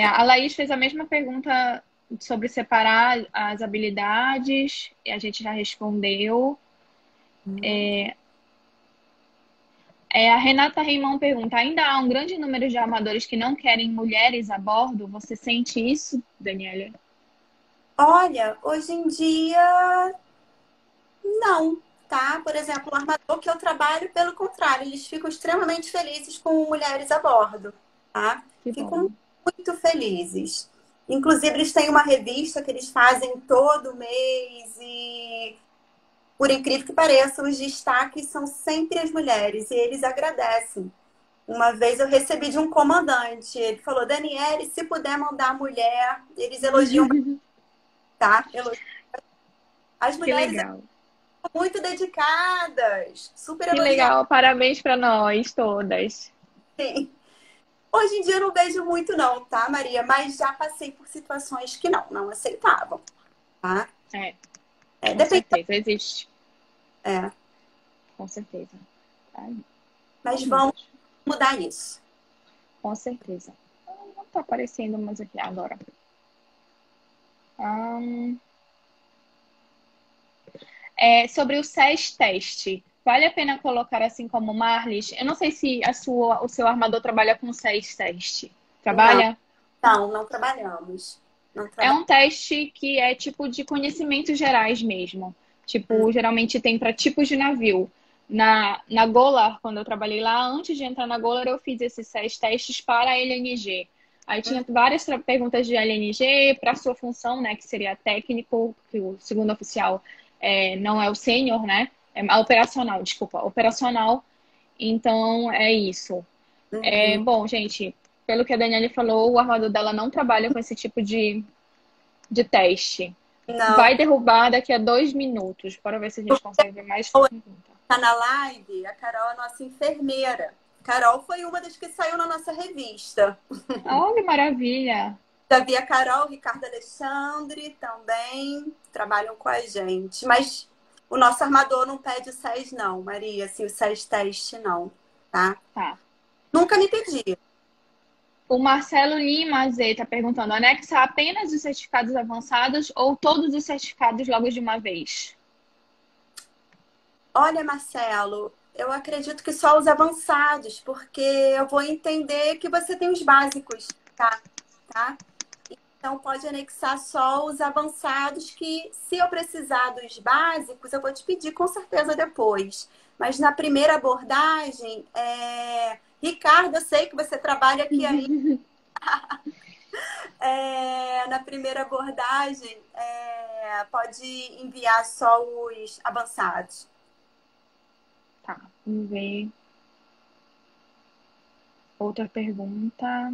A Laís fez a mesma pergunta sobre separar as habilidades, e a gente já respondeu. Uhum. A Renata Reimão pergunta: ainda há um grande número de armadores que não querem mulheres a bordo? Você sente isso, Daniela? Olha, hoje em dia, não, tá? Por exemplo, o armador que eu trabalho, pelo contrário, eles ficam extremamente felizes com mulheres a bordo, tá? Que Ficam bom. muito felizes. Inclusive, eles têm uma revista que eles fazem todo mês e, por incrível que pareça, os destaques são sempre as mulheres e eles agradecem. Uma vez eu recebi de um comandante, ele falou, Daniele, se puder mandar mulher, eles elogiam, tá? As Que mulheres legal. são muito dedicadas, super Que elogiadas. legal. Parabéns para nós todas. Hoje em dia eu não vejo muito não, tá, Maria? Mas já passei por situações que não aceitavam, tá? É, com Depende. certeza. Existe. É, Com certeza. Ai, oh, mas meu vamos Deus. mudar isso. Com certeza. Não tá aparecendo mais aqui agora. Ahn, sobre o SES teste. Vale a pena colocar assim como Marlis? Eu não sei se o seu armador trabalha com SES teste. Não, Trabalha? não trabalhamos. Não É trabalhamos. um teste que é tipo de conhecimentos gerais mesmo. Tipo, geralmente tem para tipos de navio. Na Golar, quando eu trabalhei lá, antes de entrar na Golar, eu fiz esses 6 testes para a LNG. Aí tinha várias perguntas de LNG para sua função, né, que seria técnico, que o segundo oficial não é o sênior, né? É operacional, desculpa, operacional. Então, é isso. Uhum. Bom, gente, pelo que a Daniela falou, o armador dela não trabalha com esse tipo de teste. Não. Vai derrubar daqui a 2 minutos. Para ver se a gente consegue ver mais pergunta. Tá na live, a Carol é a nossa enfermeira. Carol foi uma das que saiu na nossa revista. Olha que maravilha! Já vi a Carol, o Ricardo Alexandre também trabalham com a gente. Mas o nosso armador não pede o SES, não, Maria. Assim, o SES teste, não, tá? Tá. Nunca me pedi. O Marcelo Lima Z está perguntando: anexa apenas os certificados avançados ou todos os certificados logo de uma vez? Olha, Marcelo, eu acredito que só os avançados, porque eu vou entender que você tem os básicos, tá? Então, pode anexar só os avançados, que se eu precisar dos básicos, eu vou te pedir com certeza depois. Mas na primeira abordagem, Ricardo, eu sei que você trabalha aqui ainda. Na primeira abordagem, pode enviar só os avançados. Tá, vamos ver. Outra pergunta.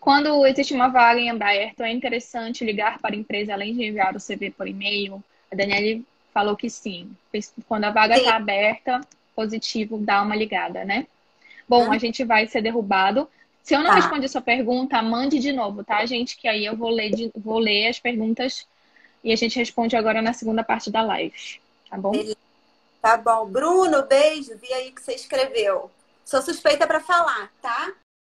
Quando existe uma vaga em aberto, é interessante ligar para a empresa além de enviar o CV por e-mail? A Daniele falou que sim. Quando a vaga Sim. está aberta, positivo, dá uma ligada, né? Bom, a gente vai ser derrubado. Se eu não Tá. respondi a sua pergunta, mande de novo, tá, gente? Que aí eu vou ler as perguntas e a gente responde agora na segunda parte da live, tá bom? Beleza. Tá bom. Bruno, beijo. Vi aí que você escreveu. Sou suspeita para falar, tá?